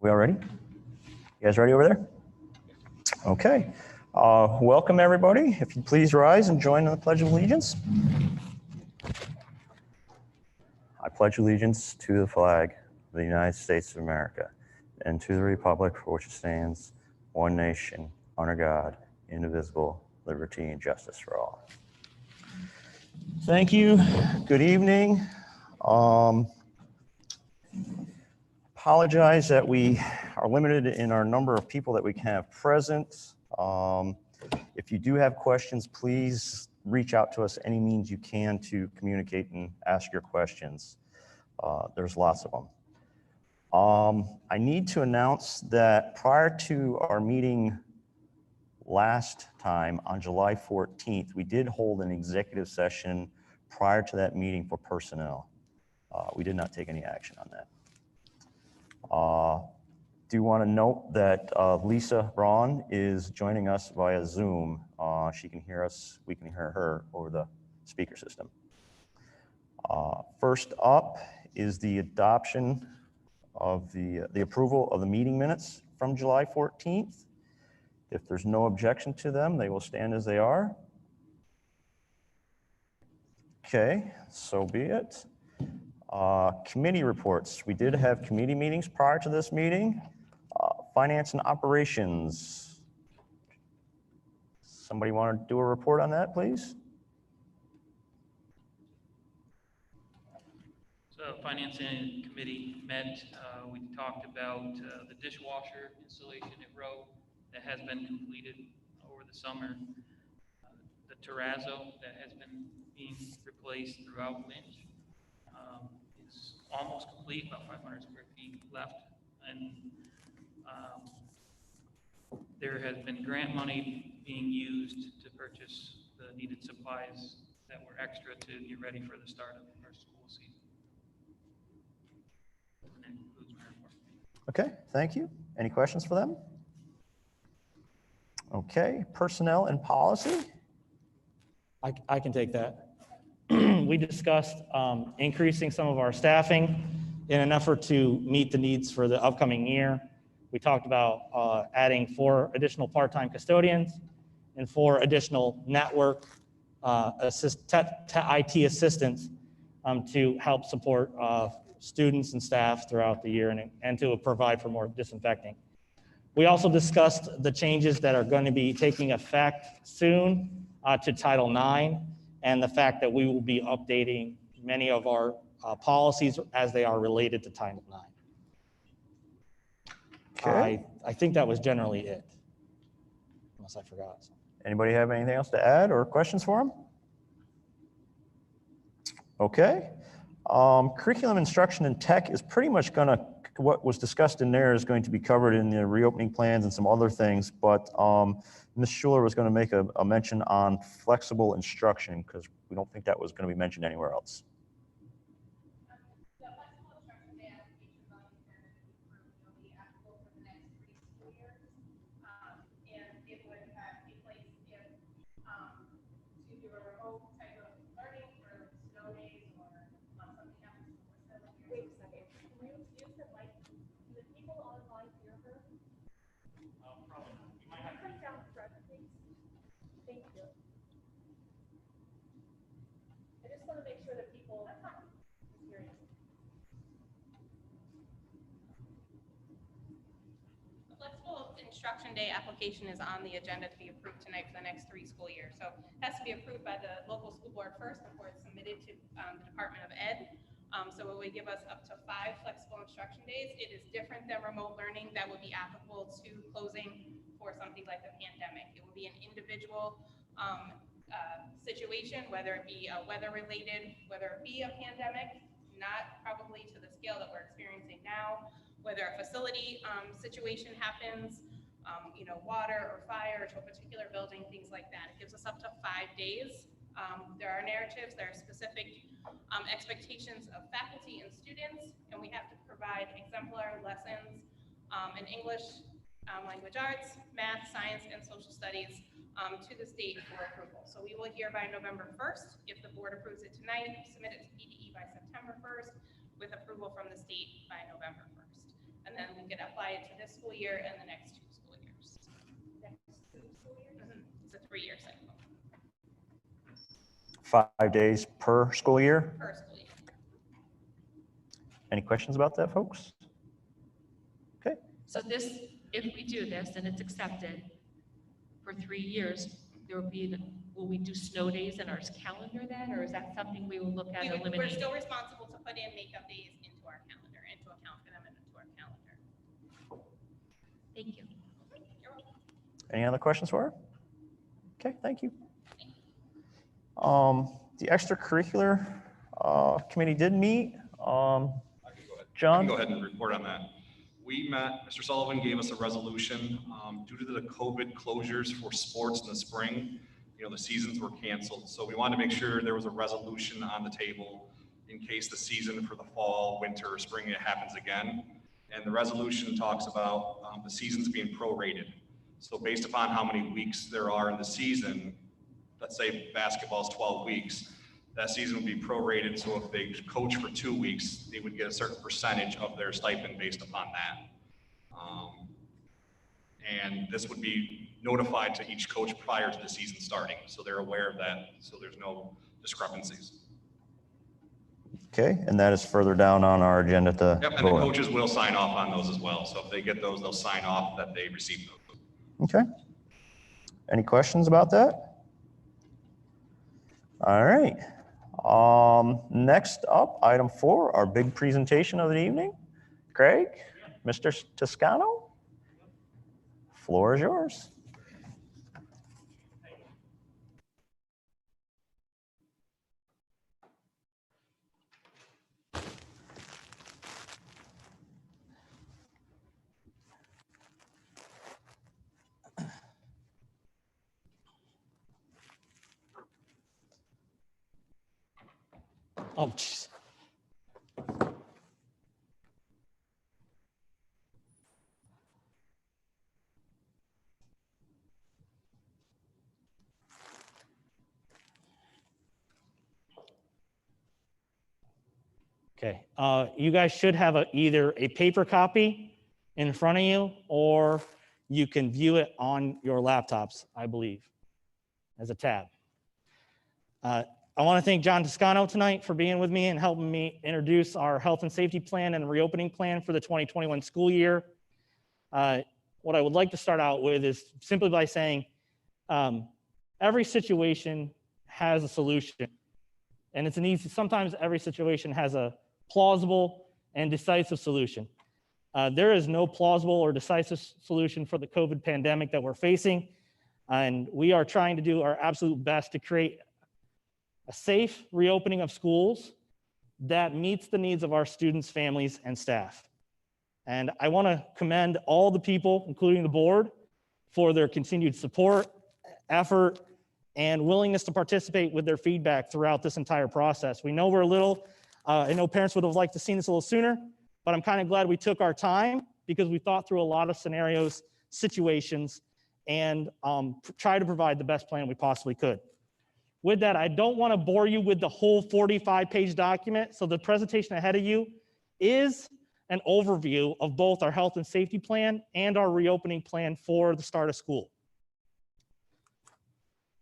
We all ready? You guys ready over there? Okay. Welcome, everybody. If you please rise and join in the Pledge of Allegiance. I pledge allegiance to the flag of the United States of America and to the republic for which it stands, one nation, under God, indivisible, liberty and justice for all. Thank you. Good evening. Apologize that we are limited in our number of people that we can have present. If you do have questions, please reach out to us any means you can to communicate and ask your questions. There's lots of them. I need to announce that prior to our meeting last time on July 14th, we did hold an executive session prior to that meeting for personnel. We did not take any action on that. Do want to note that Lisa Braun is joining us via Zoom. She can hear us, we can hear her over the speaker system. First up is the adoption of the approval of the meeting minutes from July 14th. If there's no objection to them, they will stand as they are. Okay, so be it. Committee reports. We did have committee meetings prior to this meeting. Finance and operations. Somebody want to do a report on that, please? So Finance and Committee met. We talked about the dishwasher installation at Rowe that has been completed over the summer. The terrazzo that has been being replaced throughout Lynch is almost complete, about 500 square feet left. And there has been grant money being used to purchase the needed supplies that were extra to get ready for the start of our school season. And that concludes my report. Okay, thank you. Any questions for them? Okay, personnel and policy. I can take that. We discussed increasing some of our staffing in an effort to meet the needs for the upcoming year. We talked about adding 4 additional part-time custodians and 4 additional network IT assistants to help support students and staff throughout the year and to provide for more disinfecting. We also discussed the changes that are going to be taking effect soon to Title IX and the fact that we will be updating many of our policies as they are related to Title IX. Okay. I think that was generally it, unless I forgot something. Anybody have anything else to add or questions for him? Okay. Curriculum instruction and tech is pretty much going to, what was discussed in there is going to be covered in the reopening plans and some other things, but Ms. Schuler was going to make a mention on flexible instruction because we don't think that was going to be mentioned anywhere else. Instruction Day application is on the agenda to be approved tonight for the next 3 school years. So it has to be approved by the local school board first before it's submitted to the Department of Ed. So it would give us up to 5 flexible instruction days. It is different than remote learning that would be applicable to closing for something like the pandemic. It would be an individual situation, whether it be weather related, whether it be a pandemic, not probably to the scale that we're experiencing now, whether a facility situation happens, water or fire to a particular building, things like that. It gives us up to 5 days. There are narratives, there are specific expectations of faculty and students, and we have to provide exemplary lessons in English, language arts, math, science, and social studies to the state for approval. So we will hear by November 1st. If the board approves it tonight, submit it to PDE by September 1st with approval from the state by November 1st. And then we could apply it to this school year and the next 2 school years. It's a 3-year cycle 5 days per school year. per school year. Any questions about that, folks? Okay. So this, if we do this and it's accepted for 3 years, there will be, will we do snow days in our calendar then, or is that something we will look at We're eliminating? still responsible to put in makeup days into our calendar and to account for them into our calendar. Thank you. You're welcome. Any other questions for her? Okay, thank you. The extracurricular committee did meet. I can go ahead. John? I can go ahead and report on that. We met, Mr. Sullivan gave us a resolution, due to the COVID closures for sports in the spring, the seasons were canceled. So we wanted to make sure there was a resolution on the table in case the season for the fall, winter, or spring, it happens again. And the resolution talks about the seasons being prorated. So based upon how many weeks there are in the season, let's say basketball is 12 weeks, that season would be prorated. So if they coach for 2 weeks, they would get a certain percentage of their stipend based upon that. And this would be notified to each coach prior to the season starting. So they're aware of that. So there's no discrepancies. Okay, and that is further down on our agenda to Yep, and the vote on. coaches will sign off on those as well. So if they get those, they'll sign off that they received those. Okay. Any questions about that? All right. Next up, item 4, our big presentation of the evening. Craig, Mr. Toscano, floor is yours. Oh, jeez. Okay, you guys should have either a paper copy in front of you, or you can view it on your laptops, I believe, as a tab. I want to thank John Toscano tonight for being with me and helping me introduce our health and safety plan and reopening plan for the 2021 school year. What I would like to start out with is simply by saying every situation has a solution, and it's an easy, sometimes every situation has a plausible and decisive solution. There is no plausible or decisive solution for the COVID pandemic that we're facing, and we are trying to do our absolute best to create a safe reopening of schools that meets the needs of our students, families, and staff. And I want to commend all the people, including the board, for their continued support, effort, and willingness to participate with their feedback throughout this entire process. We know we're a little, I know parents would have liked to seen this a little sooner, but I'm kind of glad we took our time because we thought through a lot of scenarios, situations, and try to provide the best plan we possibly could. With that, I don't want to bore you with the whole 45-page document, so the presentation ahead of you is an overview of both our health and safety plan and our reopening plan for the start of school.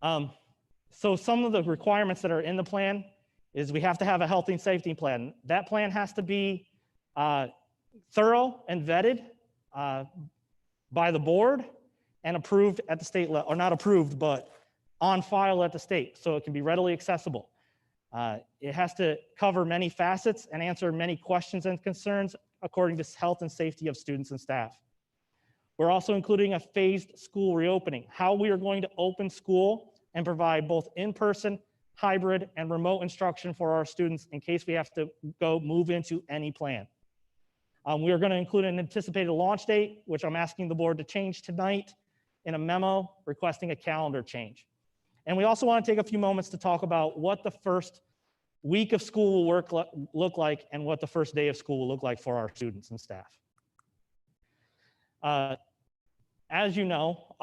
So some of the requirements that are in the plan is we have to have a health and safety plan. That plan has to be thorough and vetted by the board and approved at the state level, or not approved, but on file at the state, so it can be readily accessible. It has to cover many facets and answer many questions and concerns according to health and safety of students and staff. We're also including a phased school reopening, how we are going to open school and provide both in-person, hybrid, and remote instruction for our students in case we have to move into any plan. We are going to include an anticipated launch date, which I'm asking the board to change tonight in a memo requesting a calendar change. And we also want to take a few moments to talk about what the first week of school will look like and what the first day of school will look like for our students and staff. As you know,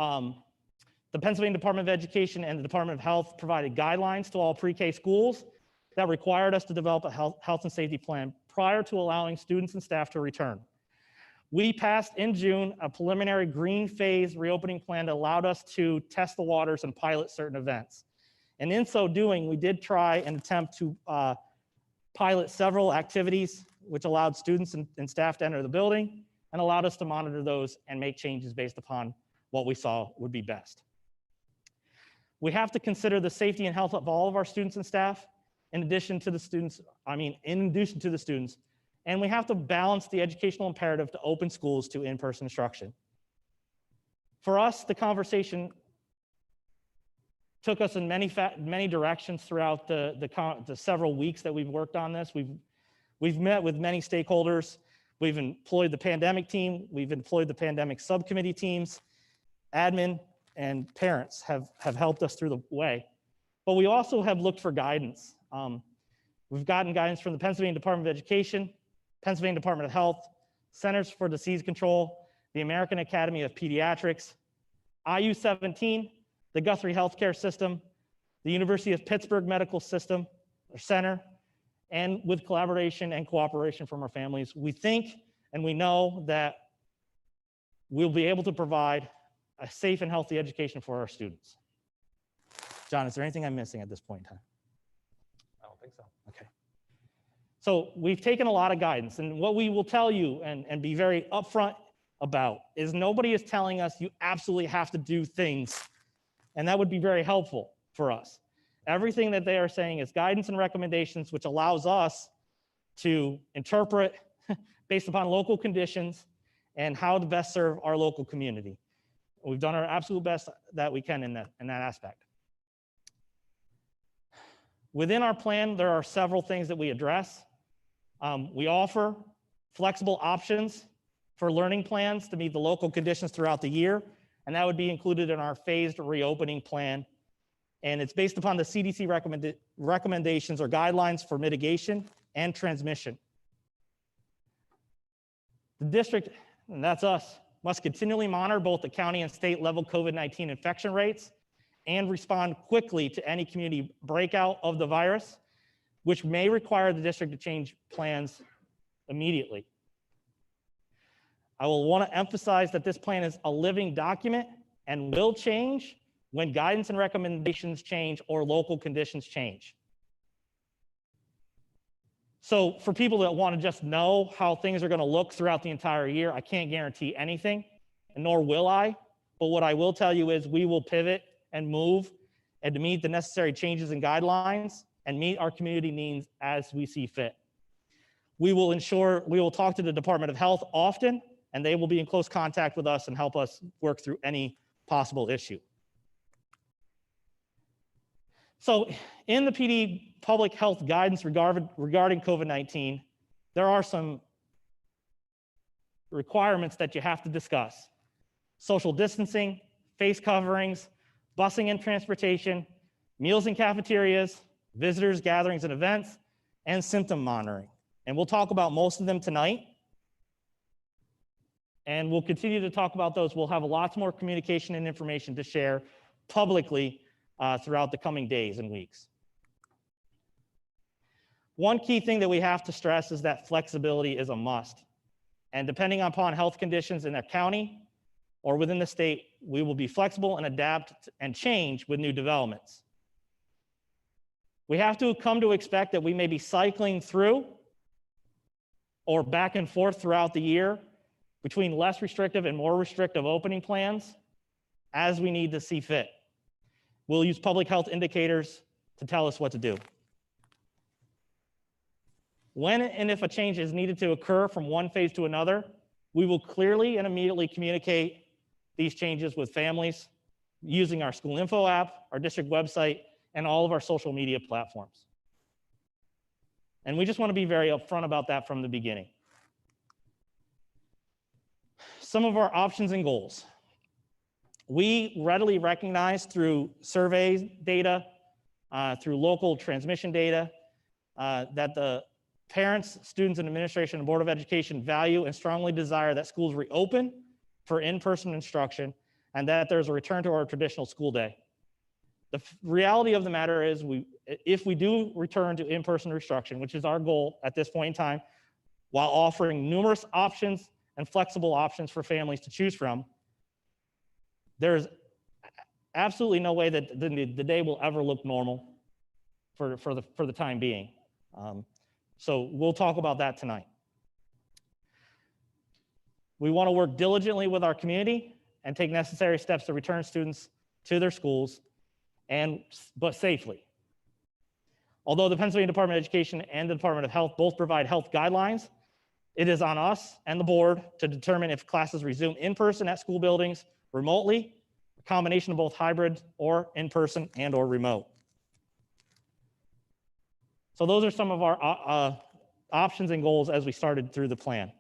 the Pennsylvania Department of Education and the Department of Health provided guidelines to all pre-K schools that required us to develop a health and safety plan prior to allowing students and staff to return. We passed in June a preliminary green phase reopening plan that allowed us to test the waters and pilot certain events. And in so doing, we did try and attempt to pilot several activities which allowed students and staff to enter the building and allowed us to monitor those and make changes based upon what we saw would be best. We have to consider the safety and health of all of our students and staff in addition to the students, and we have to balance the educational imperative to open schools to in-person instruction. For us, the conversation took us in many directions throughout the several weeks that we've worked on this. We've met with many stakeholders. We've employed the pandemic team. We've employed the pandemic subcommittee teams. Admin and parents have helped us through the way. But we also have looked for guidance. We've gotten guidance from the Pennsylvania Department of Education, Pennsylvania Department of Health, Centers for Disease Control, the American Academy of Pediatrics, IU-17, the Guthrie Healthcare System, the University of Pittsburgh Medical System or Center, and with collaboration and cooperation from our families, we think and we know that we'll be able to provide a safe and healthy education for our students. John, is there anything I'm missing at this point in time? I don't think so. Okay. So we've taken a lot of guidance, and what we will tell you and be very upfront about is nobody is telling us you absolutely have to do things, and that would be very helpful for us. Everything that they are saying is guidance and recommendations, which allows us to interpret based upon local conditions and how to best serve our local community. We've done our absolute best that we can in that aspect. Within our plan, there are several things that we address. We offer flexible options for learning plans to meet the local conditions throughout the year, and that would be included in our phased reopening plan. And it's based upon the CDC recommendations or guidelines for mitigation and transmission. The district, and that's us, must continually monitor both the county and state level COVID-19 infection rates and respond quickly to any community breakout of the virus, which may require the district to change plans immediately. I will want to emphasize that this plan is a living document and will change when guidance and recommendations change or local conditions change. So for people that want to just know how things are going to look throughout the entire year, I can't guarantee anything, and nor will I. But what I will tell you is we will pivot and move and to meet the necessary changes and guidelines and meet our community needs as we see fit. We will talk to the Department of Health often, and they will be in close contact with us and help us work through any possible issue. So in the PD public health guidance regarding COVID-19, there are some requirements that you have to discuss. Social distancing, face coverings, busing and transportation, meals in cafeterias, visitors, gatherings and events, and symptom monitoring. And we'll talk about most of them tonight. And we'll continue to talk about those. We'll have lots more communication and information to share publicly throughout the coming days and weeks. One key thing that we have to stress is that flexibility is a must. And depending upon health conditions in a county or within the state, we will be flexible and adapt and change with new developments. We have to come to expect that we may be cycling through or back and forth throughout the year between less restrictive and more restrictive opening plans as we need to see fit. We'll use public health indicators to tell us what to do. When and if a change is needed to occur from one phase to another, we will clearly and immediately communicate these changes with families using our school info app, our district website, and all of our social media platforms. And we just want to be very upfront about that from the beginning. Some of our options and goals. We readily recognize through survey data, through local transmission data, that the parents, students, and administration and Board of Education value and strongly desire that schools reopen for in-person instruction and that there's a return to our traditional school day. The reality of the matter is if we do return to in-person instruction, which is our goal at this point in time, while offering numerous options and flexible options for families to choose from, there's absolutely no way that the day will ever look normal for the time being. So we'll talk about that tonight. We want to work diligently with our community and take necessary steps to return students to their schools, but safely. Although the Pennsylvania Department of Education and the Department of Health both provide health guidelines, it is on us and the board to determine if classes resume in person at school buildings, remotely, a combination of both hybrid or in person and or remote. So those are some of our options and goals as we started through the plan.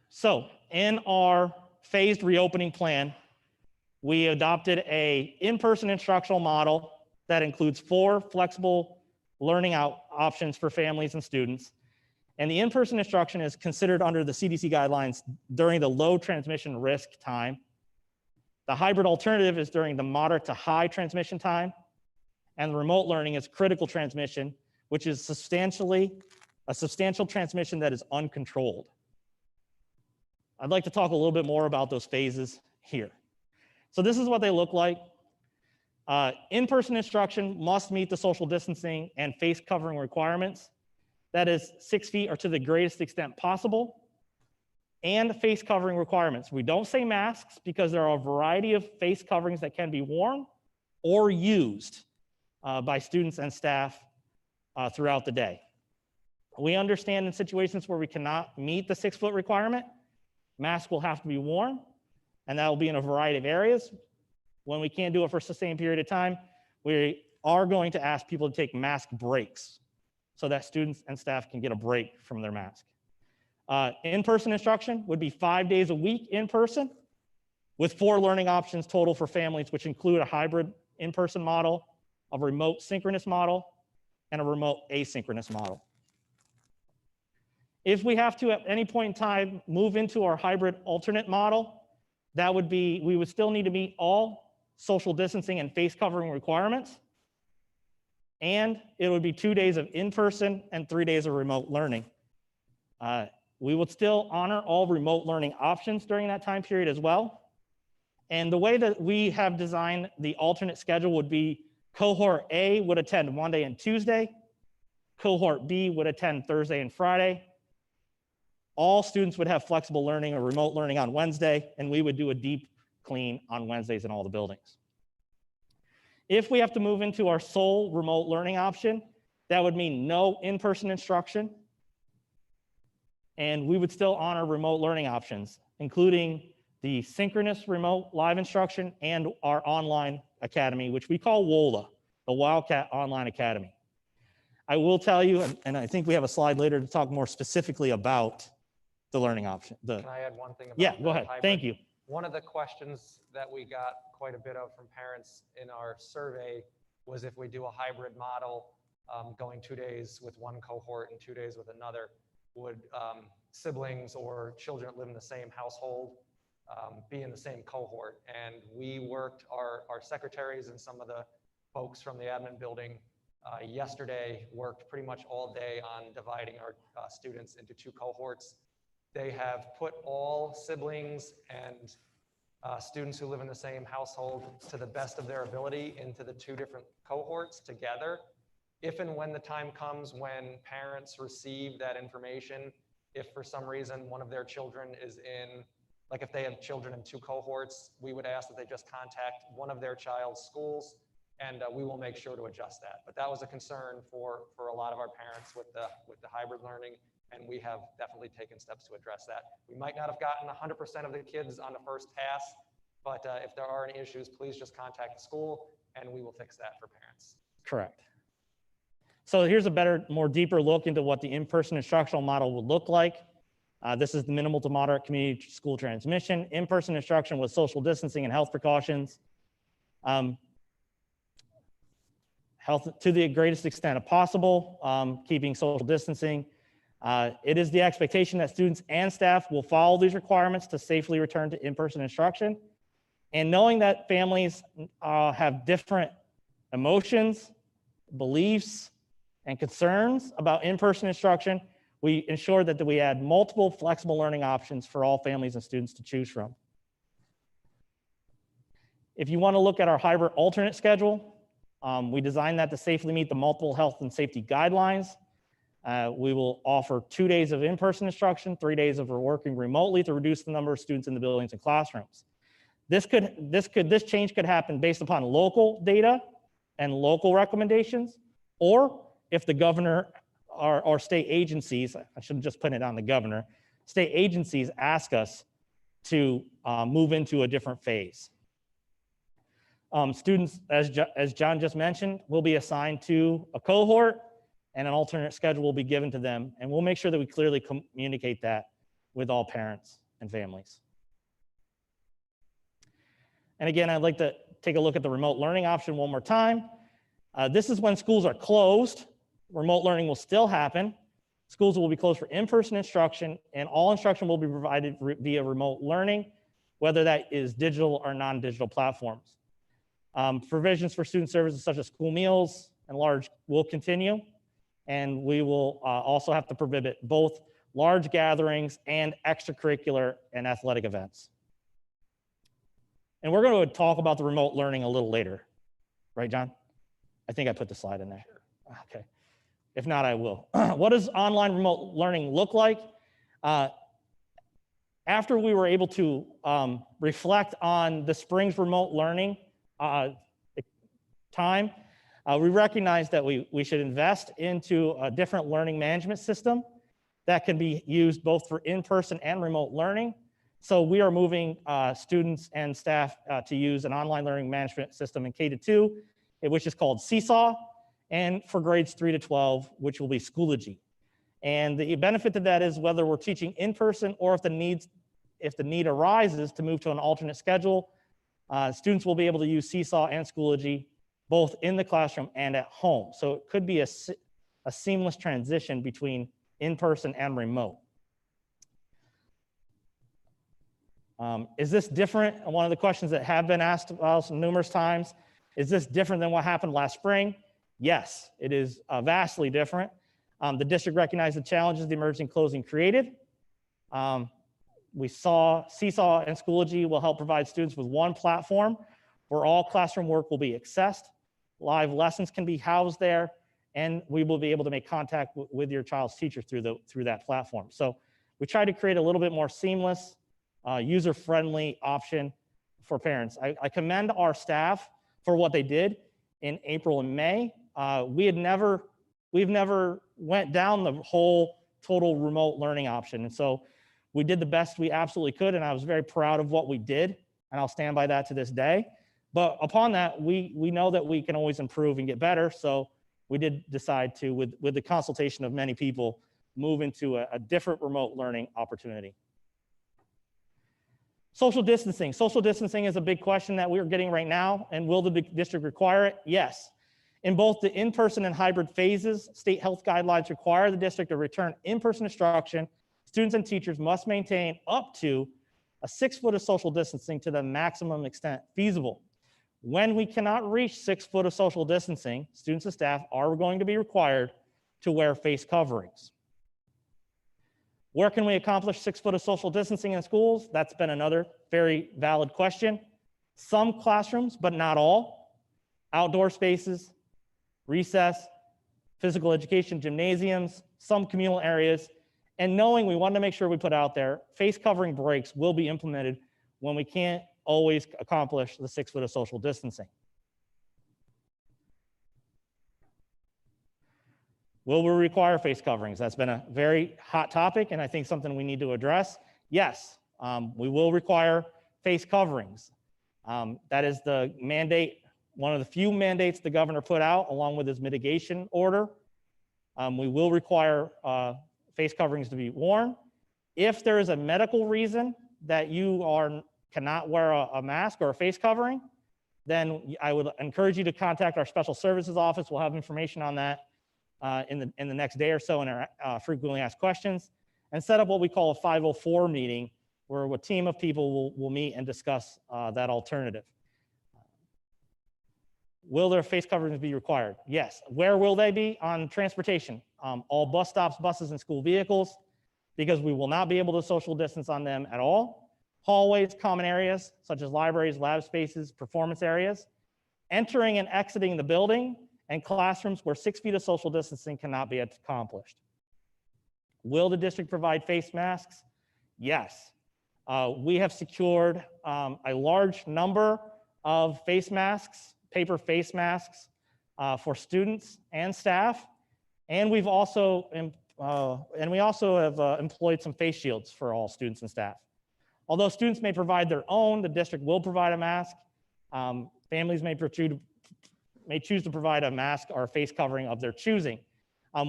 So in our phased reopening plan, we adopted an in-person instructional model that includes 4 flexible learning options for families and students. And the in-person instruction is considered under the CDC guidelines during the low transmission risk time. The hybrid alternative is during the moderate to high transmission time. And the remote learning is critical transmission, which is a substantial transmission that is uncontrolled. I'd like to talk a little bit more about those phases here. So this is what they look like. In-person instruction must meet the social distancing and face covering requirements. That is 6 feet or to the greatest extent possible, and face covering requirements. We don't say masks because there are a variety of face coverings that can be worn or used by students and staff throughout the day. We understand in situations where we cannot meet the 6-foot requirement, masks will have to be worn, and that will be in a variety of areas. When we can't do it for a sustained period of time, we are going to ask people to take mask breaks so that students and staff can get a break from their mask. In-person instruction would be 5 days a week in person with 4 learning options total for families, which include a hybrid in-person model, a remote synchronous model, and a remote asynchronous model. If we have to at any point in time move into our hybrid alternate model, that would be, we would still need to meet all social distancing and face covering requirements. And it would be 2 days of in-person and 3 days of remote learning. We would still honor all remote learning options during that time period as well. And the way that we have designed the alternate schedule would be cohort A would attend Monday and Tuesday. Cohort B would attend Thursday and Friday. All students would have flexible learning or remote learning on Wednesday, and we would do a deep clean on Wednesdays in all the buildings. If we have to move into our sole remote learning option, that would mean no in-person instruction, and we would still honor remote learning options, including the synchronous remote live instruction and our online academy, which we call WOLA, the Wildcat Online Academy. I will tell you, and I think we have a slide later to talk more specifically about the learning option. Can I add one thing about Yeah, go the ahead. hybrid? Thank you. One of the questions that we got quite a bit of from parents in our survey was if we do a hybrid model, going 2 days with one cohort and 2 days with another, would siblings or children that live in the same household be in the same cohort? And we worked, our secretaries and some of the folks from the admin building yesterday worked pretty much all day on dividing our students into 2 cohorts. They have put all siblings and students who live in the same household to the best of their ability into the 2 different cohorts together. If and when the time comes when parents receive that information, if for some reason one of their children is in, like if they have children in 2 cohorts, we would ask that they just contact one of their child's schools, and we will make sure to adjust that. But that was a concern for a lot of our parents with the hybrid learning, and we have definitely taken steps to address that. We might not have gotten 100% of the kids on the first pass, but if there are any issues, please just contact the school, and we will fix that for parents. Correct. So here's a better, more deeper look into what the in-person instructional model would look like. This is the minimal to moderate community school transmission. In-person instruction with social distancing and health precautions. Health to the greatest extent possible, keeping social distancing. It is the expectation that students and staff will follow these requirements to safely return to in-person instruction. And knowing that families have different emotions, beliefs, and concerns about in-person instruction, we ensured that we had multiple flexible learning options for all families and students to choose from. If you want to look at our hybrid alternate schedule, we designed that to safely meet the multiple health and safety guidelines. We will offer 2 days of in-person instruction, 3 days of working remotely to reduce the number of students in the buildings and classrooms. This change could happen based upon local data and local recommendations, or if the governor or state agencies, I shouldn't just put it on the governor, state agencies ask us to move into a different phase. Students, as John just mentioned, will be assigned to a cohort, and an alternate schedule will be given to them, and we'll make sure that we clearly communicate that with all parents and families. And again, I'd like to take a look at the remote learning option one more time. This is when schools are closed. Remote learning will still happen. Schools will be closed for in-person instruction, and all instruction will be provided via remote learning, whether that is digital or non-digital platforms. Provisions for student services such as school meals and large will continue, and we will also have to prohibit both large gatherings and extracurricular and athletic events. And we're going to talk about the remote learning a little later, right, John? I think I put the slide in there. Okay. If not, I will. What does online remote learning look like? After we were able to reflect on the spring's remote learning time, we recognized that we should invest into a different learning management system that can be used both for in-person and remote learning. So we are moving students and staff to use an online learning management system in K-2, which is called Seesaw, and for grades 3 to 12, which will be Schoology. And the benefit to that is whether we're teaching in person or if the need arises to move to an alternate schedule, students will be able to use Seesaw and Schoology both in the classroom and at home. So it could be a seamless transition between in-person and remote. Is this different? One of the questions that have been asked about numerous times, is this different than what happened last spring? Yes, it is vastly different. The district recognized the challenges the emerging closing created. We saw Seesaw and Schoology will help provide students with one platform where all classroom work will be accessed, live lessons can be housed there, and we will be able to make contact with your child's teacher through that platform. So we try to create a little bit more seamless, user-friendly option for parents. I commend our staff for what they did in April and May. We've never went down the whole total remote learning option. And so we did the best we absolutely could, and I was very proud of what we did, and I'll stand by that to this day. But upon that, we know that we can always improve and get better. So we did decide to, with the consultation of many people, move into a different remote learning opportunity. Social distancing. Social distancing is a big question that we're getting right now. And will the district require it? Yes. In both the in-person and hybrid phases, state health guidelines require the district to return in-person instruction. Students and teachers must maintain up to a 6 foot of social distancing to the maximum extent feasible. When we cannot reach 6 foot of social distancing, students and staff are going to be required to wear face coverings. Where can we accomplish 6 foot of social distancing in schools? That's been another very valid question. Some classrooms, but not all. Outdoor spaces, recess, physical education, gymnasiums, some communal areas, and knowing we want to make sure we put out there, face covering breaks will be implemented when we can't always accomplish the 6 foot of social distancing. Will we require face coverings? That's been a very hot topic, and I think something we need to address. Yes, we will require face coverings. That is the mandate, one of the few mandates the governor put out along with his mitigation order. We will require face coverings to be worn. If there is a medical reason that you cannot wear a mask or a face covering, then I would encourage you to contact our special services office. We'll have information on that in the next day or so in our frequently asked questions, and set up what we call a 504 meeting where a team of people will meet and discuss that alternative. Will their face coverings be required? Yes. Where will they be? On transportation. All bus stops, buses, and school vehicles, because we will not be able to social distance on them at all. Hallways, common areas, such as libraries, lab spaces, performance areas. Entering and exiting the building, and classrooms where 6 feet of social distancing cannot be accomplished. Will the district provide face masks? Yes. We have secured a large number of face masks, paper face masks for students and staff. And we also have employed some face shields for all students and staff. Although students may provide their own, the district will provide a mask. Families may choose to provide a mask or a face covering of their choosing.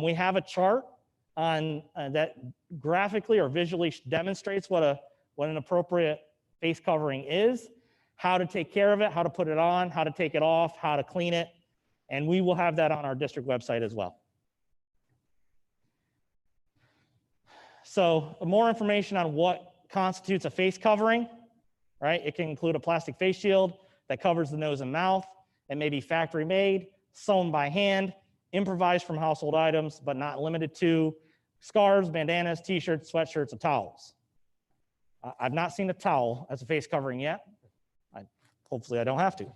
We have a chart on that graphically or visually demonstrates what an appropriate face covering is, how to take care of it, how to put it on, how to take it off, how to clean it, and we will have that on our district website as well. So more information on what constitutes a face covering, right? It can include a plastic face shield that covers the nose and mouth. It may be factory made, sewn by hand, improvised from household items, but not limited to scarves, bandanas, t-shirts, sweatshirts, and towels. I've not seen a towel as a face covering yet. Hopefully I don't have to.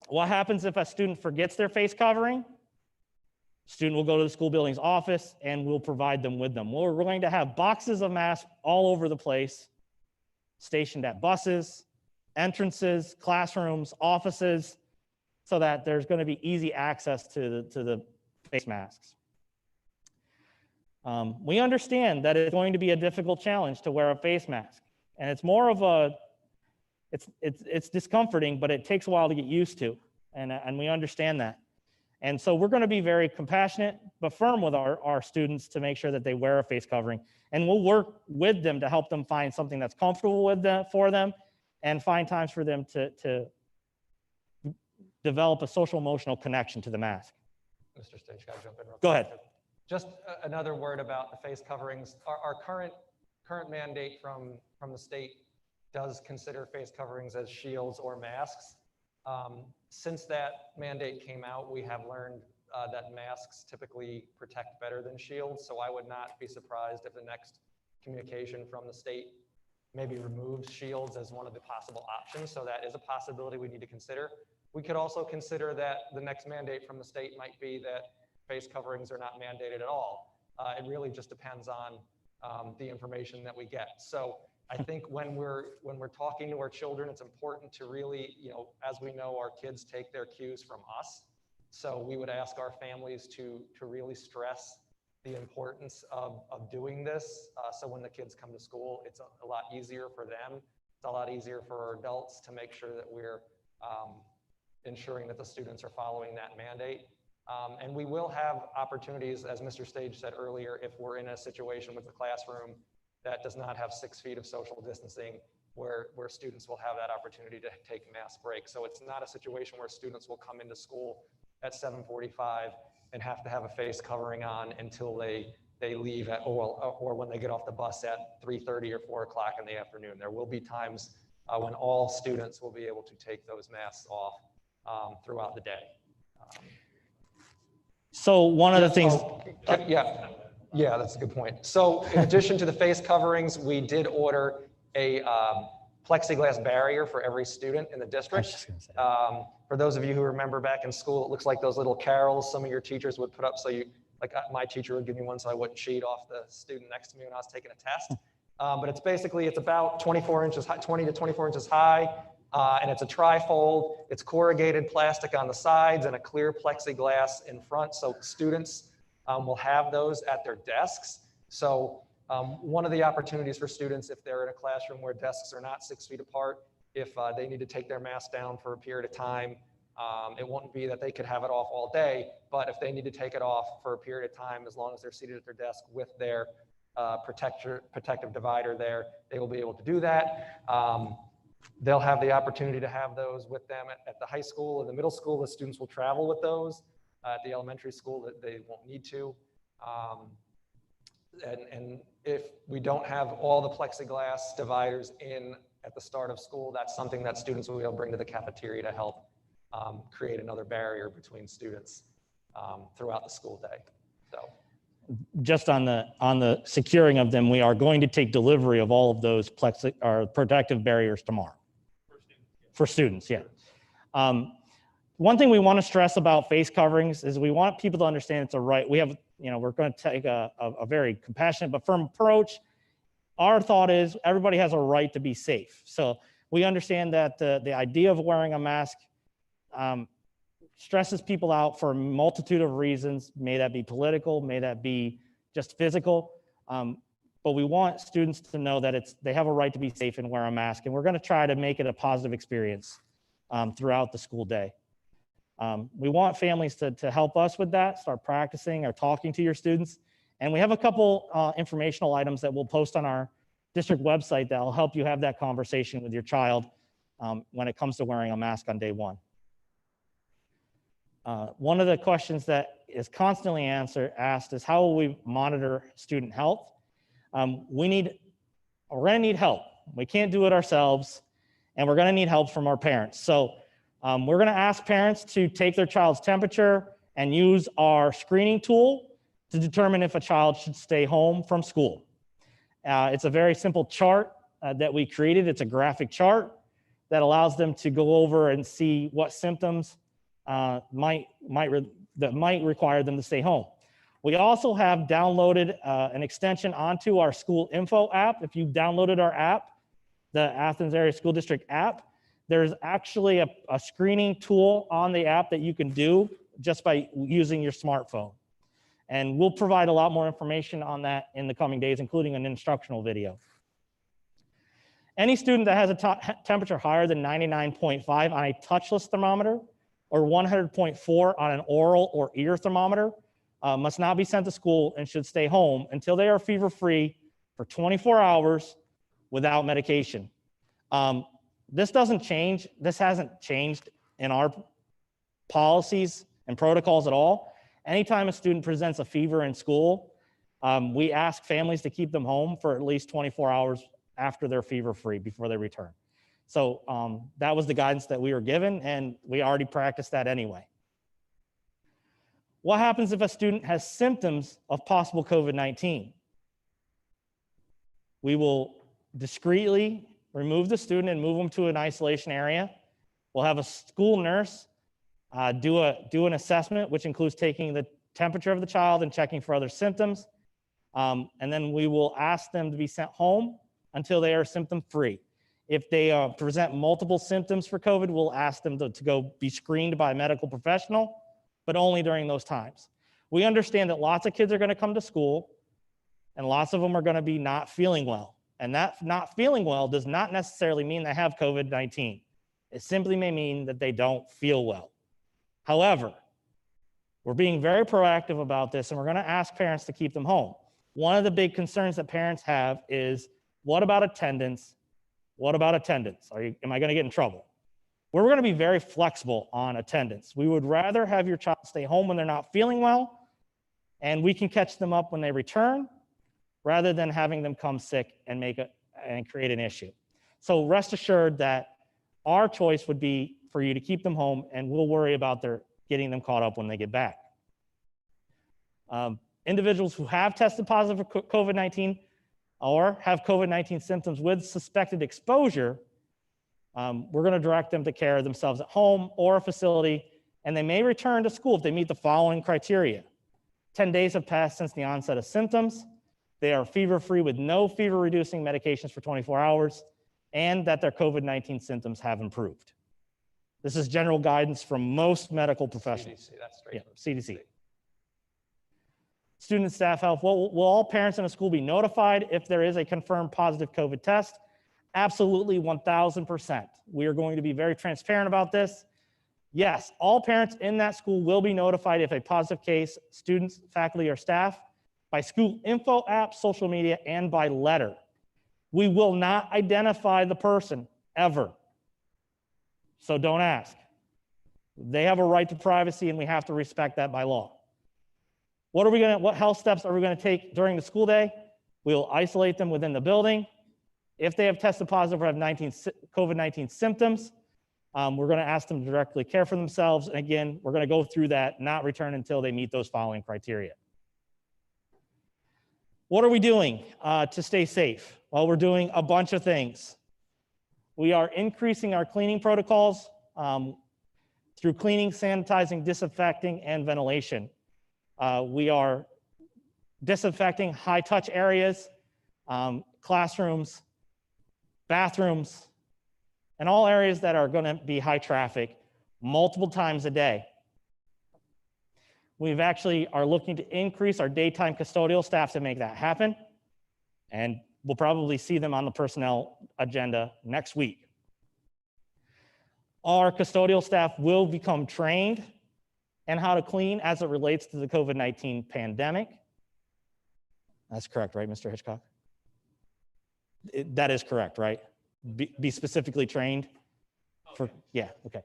What happens if a student forgets their face covering? Student will go to the school building's office and we'll provide them with them. We're going to have boxes of masks all over the place, stationed at buses, entrances, classrooms, offices, so that there's going to be easy access to the face masks. We understand that it's going to be a difficult challenge to wear a face mask, and it's more of it's discomforting, but it takes a while to get used to, and we understand that. And so we're going to be very compassionate but firm with our students to make sure that they wear a face covering, and we'll work with them to help them find something that's comfortable with for them, and find times for them to develop a social emotional connection to the mask. Mr. Stage, can I jump in real quick? Go ahead. Just another word about the face coverings. Our current mandate from the state does consider face coverings as shields or masks. Since that mandate came out, we have learned that masks typically protect better than shields. So I would not be surprised if the next communication from the state maybe removes shields as one of the possible options. So that is a possibility we need to consider. We could also consider that the next mandate from the state might be that face coverings are not mandated at all. It really just depends on the information that we get. So I think when we're talking to our children, it's important to really, as we know, our kids take their cues from us. So we would ask our families to really stress the importance of doing this. So when the kids come to school, it's a lot easier for them. It's a lot easier for our adults to make sure that we're ensuring that the students are following that mandate. And we will have opportunities, as Mr. Stage said earlier, if we're in a situation with the classroom that does not have 6 feet of social distancing, where students will have that opportunity to take mask breaks. So it's not a situation where students will come into school at 7:45 and have to have a face covering on until they leave or when they get off the bus at 3:30 or 4 o'clock in the afternoon. There will be times when all students will be able to take those masks off throughout the day. So one of the things, Yeah, that's a good point. So in addition to the face coverings, we did order a plexiglass barrier for every student in the district. For those of you who remember back in school, it looks like those little carols some of your teachers would put up. So my teacher would give me one so I wouldn't cheat off the student next to me when I was taking a test. But it's about 24 inches high, 20 to 24 inches high. And it's a trifold. It's corrugated plastic on the sides and a clear plexiglass in front. So students will have those at their desks. So one of the opportunities for students, if they're in a classroom where desks are not 6 feet apart, if they need to take their mask down for a period of time, it won't be that they could have it off all day, but if they need to take it off for a period of time, as long as they're seated at their desk with their protective divider there, they will be able to do that. They'll have the opportunity to have those with them at the high school and the middle school. The students will travel with those. At the elementary school, that they won't need to. And if we don't have all the plexiglass dividers in at the start of school, that's something that students will be able to bring to the cafeteria to help create another barrier between students throughout the school day. So Just on the securing of them, we are going to take delivery of all of those protective barriers tomorrow. For students, yeah. One thing we want to stress about face coverings is we want people to understand it's a right. We have, we're going to take a very compassionate but firm approach. Our thought is everybody has a right to be safe. So we understand that the idea of wearing a mask stresses people out for a multitude of reasons. May that be political, may that be just physical. But we want students to know that they have a right to be safe and wear a mask. And we're going to try to make it a positive experience throughout the school day. We want families to help us with that, start practicing or talking to your students. And we have a couple informational items that we'll post on our district website that will help you have that conversation with your child when it comes to wearing a mask on day one. One of the questions that is constantly asked is how will we monitor student health? We're going to need help. We can't do it ourselves, and we're going to need help from our parents. So we're going to ask parents to take their child's temperature and use our screening tool to determine if a child should stay home from school. It's a very simple chart that we created. It's a graphic chart that allows them to go over and see what symptoms might require them to stay home. We also have downloaded an extension onto our school info app. If you downloaded our app, the Athens Area School District app, there's actually a screening tool on the app that you can do just by using your smartphone. And we'll provide a lot more information on that in the coming days, including an instructional video. Any student that has a temperature higher than 99.5 on a touchless thermometer or 100.4 on an oral or ear thermometer must not be sent to school and should stay home until they are fever-free for 24 hours without medication. This doesn't change. This hasn't changed in our policies and protocols at all. Anytime a student presents a fever in school, we ask families to keep them home for at least 24 hours after they're fever-free before they return. So that was the guidance that we were given, and we already practiced that anyway. What happens if a student has symptoms of possible COVID-19? We will discreetly remove the student and move them to an isolation area. We'll have a school nurse do an assessment, which includes taking the temperature of the child and checking for other symptoms. And then we will ask them to be sent home until they are symptom-free. If they present multiple symptoms for COVID, we'll ask them to go be screened by a medical professional, but only during those times. We understand that lots of kids are going to come to school, and lots of them are going to be not feeling well. And that not feeling well does not necessarily mean they have COVID-19. It simply may mean that they don't feel well. However, we're being very proactive about this, and we're going to ask parents to keep them home. One of the big concerns that parents have is, what about attendance? What about attendance? Am I going to get in trouble? We're going to be very flexible on attendance. We would rather have your child stay home when they're not feeling well, and we can catch them up when they return, rather than having them come sick and create an issue. So rest assured that our choice would be for you to keep them home, and we'll worry about getting them caught up when they get back. Individuals who have tested positive for COVID-19 or have COVID-19 symptoms with suspected exposure, we're going to direct them to care of themselves at home or a facility, and they may return to school if they meet the following criteria. 10 days have passed since the onset of symptoms. They are fever-free with no fever-reducing medications for 24 hours, and that their COVID-19 symptoms have improved. This is general guidance from most medical professionals. CDC, that's straight Yeah, from CDC. Student and staff health. Will all parents in a school be notified if there is a confirmed positive COVID test? Absolutely, 1000%. We are going to be very transparent about this. Yes, all parents in that school will be notified if a positive case, students, faculty, or staff, by school info app, social media, and by letter. We will not identify the person ever. So don't ask. They have a right to privacy, and we have to respect that by law. What health steps are we going to take during the school day? We will isolate them within the building. If they have tested positive or have COVID-19 symptoms, we're going to ask them to directly care for themselves. And again, we're going to go through that, not return until they meet those following criteria. What are we doing to stay safe? Well, we're doing a bunch of things. We are increasing our cleaning protocols through cleaning, sanitizing, disinfecting, and ventilation. We are disinfecting high-touch areas, classrooms, bathrooms, and all areas that are going to be high traffic multiple times a day. We've actually are looking to increase our daytime custodial staff to make that happen. And we'll probably see them on the personnel agenda next week. Our custodial staff will become trained in how to clean as it relates to the COVID-19 pandemic. That's correct, right, Mr. Hitchcock? That is correct, right? Be specifically trained for, yeah, okay.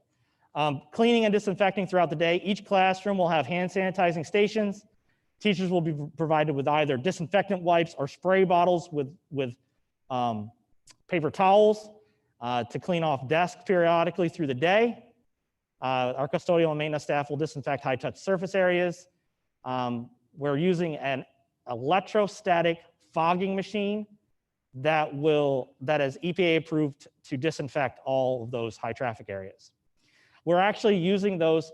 Cleaning and disinfecting throughout the day. Each classroom will have hand sanitizing stations. Teachers will be provided with either disinfectant wipes or spray bottles with paper towels to clean off desks periodically through the day. Our custodial and maintenance staff will disinfect high-touch surface areas. We're using an electrostatic fogging machine that is EPA approved to disinfect all of those high traffic areas. We're actually using those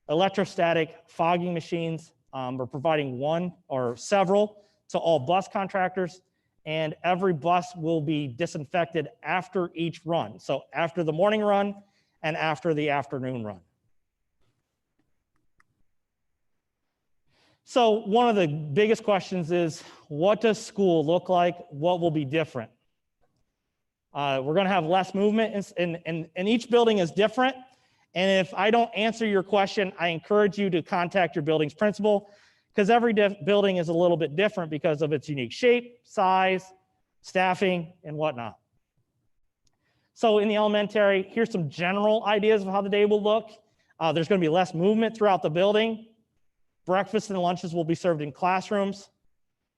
electrostatic fogging machines. We're providing one or several to all bus contractors, and every bus will be disinfected after each run. So after the morning run and after the afternoon run. So one of the biggest questions is, what does school look like? What will be different? We're going to have less movement, and each building is different. And if I don't answer your question, I encourage you to contact your building's principal, because every building is a little bit different because of its unique shape, size, staffing, and whatnot. So in the elementary, here's some general ideas of how the day will look. There's going to be less movement throughout the building. Breakfast and lunches will be served in classrooms.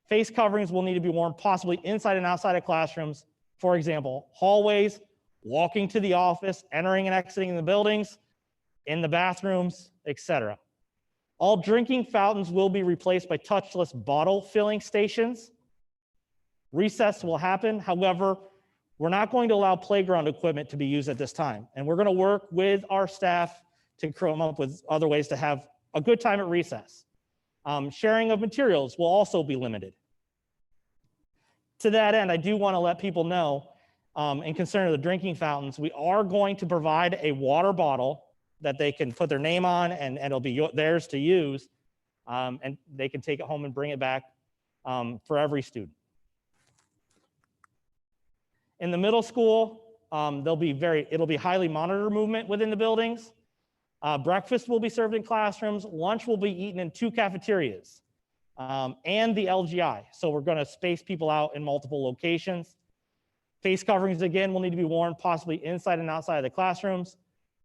Face coverings will need to be worn possibly inside and outside of classrooms. For example, hallways, walking to the office, entering and exiting the buildings, in the bathrooms, etc. All drinking fountains will be replaced by touchless bottle filling stations. Recess will happen. However, we're not going to allow playground equipment to be used at this time. And we're going to work with our staff to come up with other ways to have a good time at recess. Sharing of materials will also be limited. To that end, I do want to let people know, in concern of the drinking fountains, we are going to provide a water bottle that they can put their name on, and it'll be theirs to use, and they can take it home and bring it back for every student. In the middle school, it'll be highly monitored movement within the buildings. Breakfast will be served in classrooms. Lunch will be eaten in 2 cafeterias and the LGI. So we're going to space people out in multiple locations. Face coverings, again, will need to be worn possibly inside and outside of the classrooms.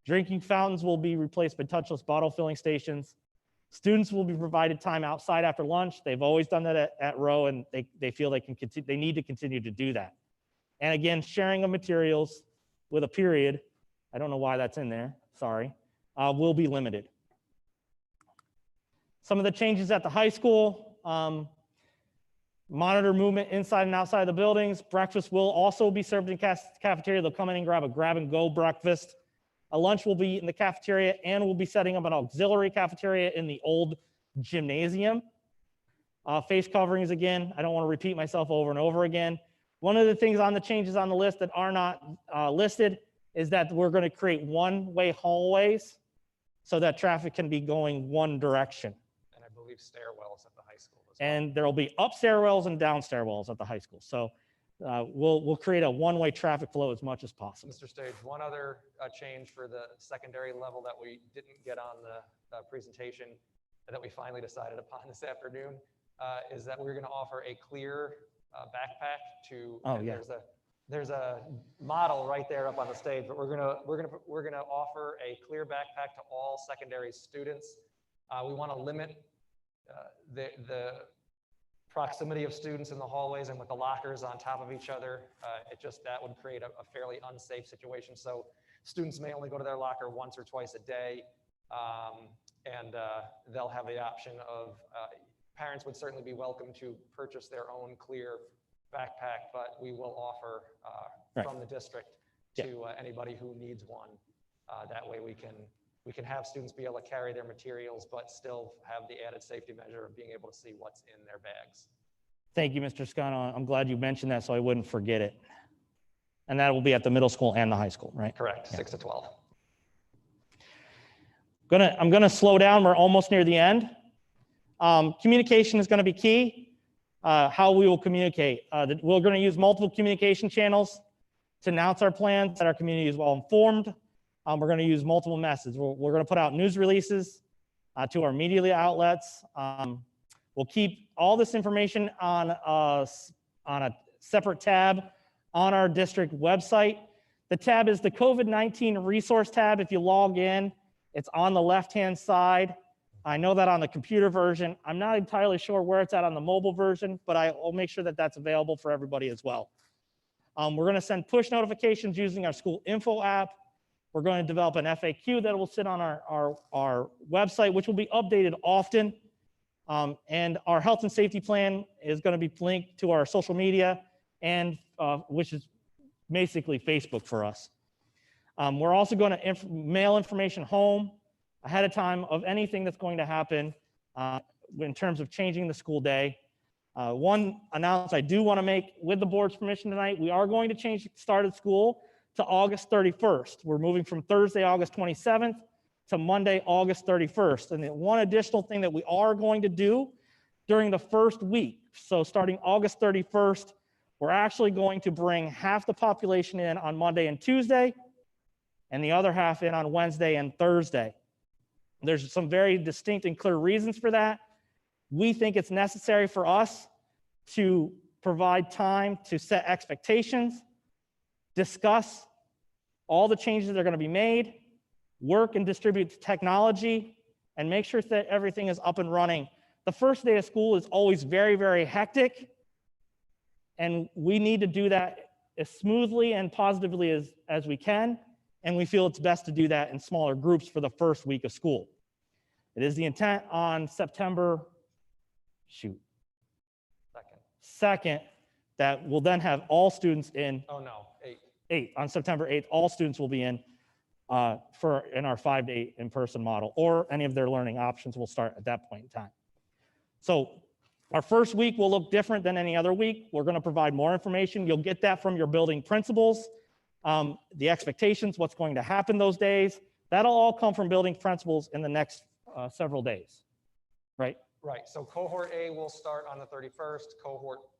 Drinking fountains will be replaced by touchless bottle filling stations. Students will be provided time outside after lunch. They've always done that at Rowe, and they feel they need to continue to do that. And again, sharing of materials with a period, I don't know why that's in there, sorry, will be limited. Some of the changes at the high school, monitor movement inside and outside of the buildings. Breakfast will also be served in cafeteria. They'll come in and grab a grab-and-go breakfast. A lunch will be in the cafeteria, and we'll be setting up an auxiliary cafeteria in the old gymnasium. Face coverings, again, I don't want to repeat myself over and over again. One of the things on the changes on the list that are not listed is that we're going to create one-way hallways so that traffic can be going one direction. And I believe stairwells at the high school as well. And there will be up stairwells and down stairwells at the high school. So we'll create a one-way traffic flow as much as possible. Mr. Stage, one other change for the secondary level that we didn't get on the presentation that we finally decided upon this afternoon is that we're going to offer a clear backpack to. Oh, yeah. There's a model right there up on the stage, but we're gonna offer a clear backpack to all secondary students. We want to limit the proximity of students in the hallways and with the lockers on top of each other, that would create a fairly unsafe situation. So students may only go to their locker once or twice a day, and they'll have the option of, parents would certainly be welcome to purchase their own clear backpack, but we will offer from the district to anybody who needs one. That way we can have students be able to carry their materials, but still have the added safety measure of being able to see what's in their bags. Thank you, Mr. Scano. I'm glad you mentioned that so I wouldn't forget it. And that will be at the middle school and the high school, right? Correct, 6 to 12. I'm gonna slow down. We're almost near the end. Communication is gonna be key. How we will communicate. We're gonna use multiple communication channels to announce our plans, that our community is well informed. We're going to use multiple methods. We're going to put out news releases to our media outlets. We'll keep all this information on a separate tab on our district website. The tab is the COVID-19 resource tab. If you log in, it's on the left-hand side. I know that on the computer version. I'm not entirely sure where it's at on the mobile version, but I'll make sure that that's available for everybody as well. We're going to send push notifications using our school info app. We're going to develop an FAQ that will sit on our website, which will be updated often. And our health and safety plan is going to be linked to our social media, and which is basically Facebook for us. We're also going to mail information home ahead of time of anything that's going to happen in terms of changing the school day. One announcement I do want to make with the board's permission tonight, we are going to change the start of school to August 31st. We're moving from Thursday, August 27th to Monday, August 31st. And the one additional thing that we are going to do during the first week, so starting August 31st, we're actually going to bring half the population in on Monday and Tuesday, and the other half in on Wednesday and Thursday. There's some very distinct and clear reasons for that. We think it's necessary for us to provide time to set expectations, discuss all the changes that are going to be made, work and distribute technology, and make sure that everything is up and running. The first day of school is always very, very hectic, and we need to do that as smoothly and positively as we can, and we feel it's best to do that in smaller groups for the first week of school. It is the intent on September 2nd that we'll then have all students in. Oh no, 8th. On September 8th, all students will be in our 5-day in-person model, or any of their learning options will start at that point in time. So our first week will look different than any other week. We're going to provide more information. You'll get that from your building principals, the expectations, what's going to happen those days. That'll all come from building principals in the next several days, right? Right, so cohort A will start on the 31st,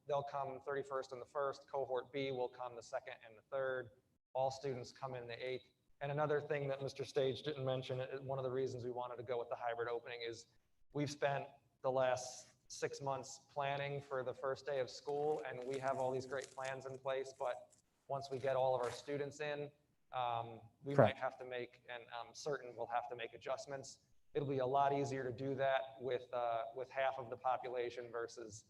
they'll come 31st and the 1st, cohort B will come the 2nd and the 3rd, all students come in the 8th. And another thing that Mr. Stage didn't mention, one of the reasons we wanted to go with the hybrid opening is we've spent the last 6 months planning for the first day of school, and we have all these great plans in place, but once we get all of our students in, we might have to make, and I'm certain we'll have to make adjustments. It'll be a lot easier to do that with half of the population versus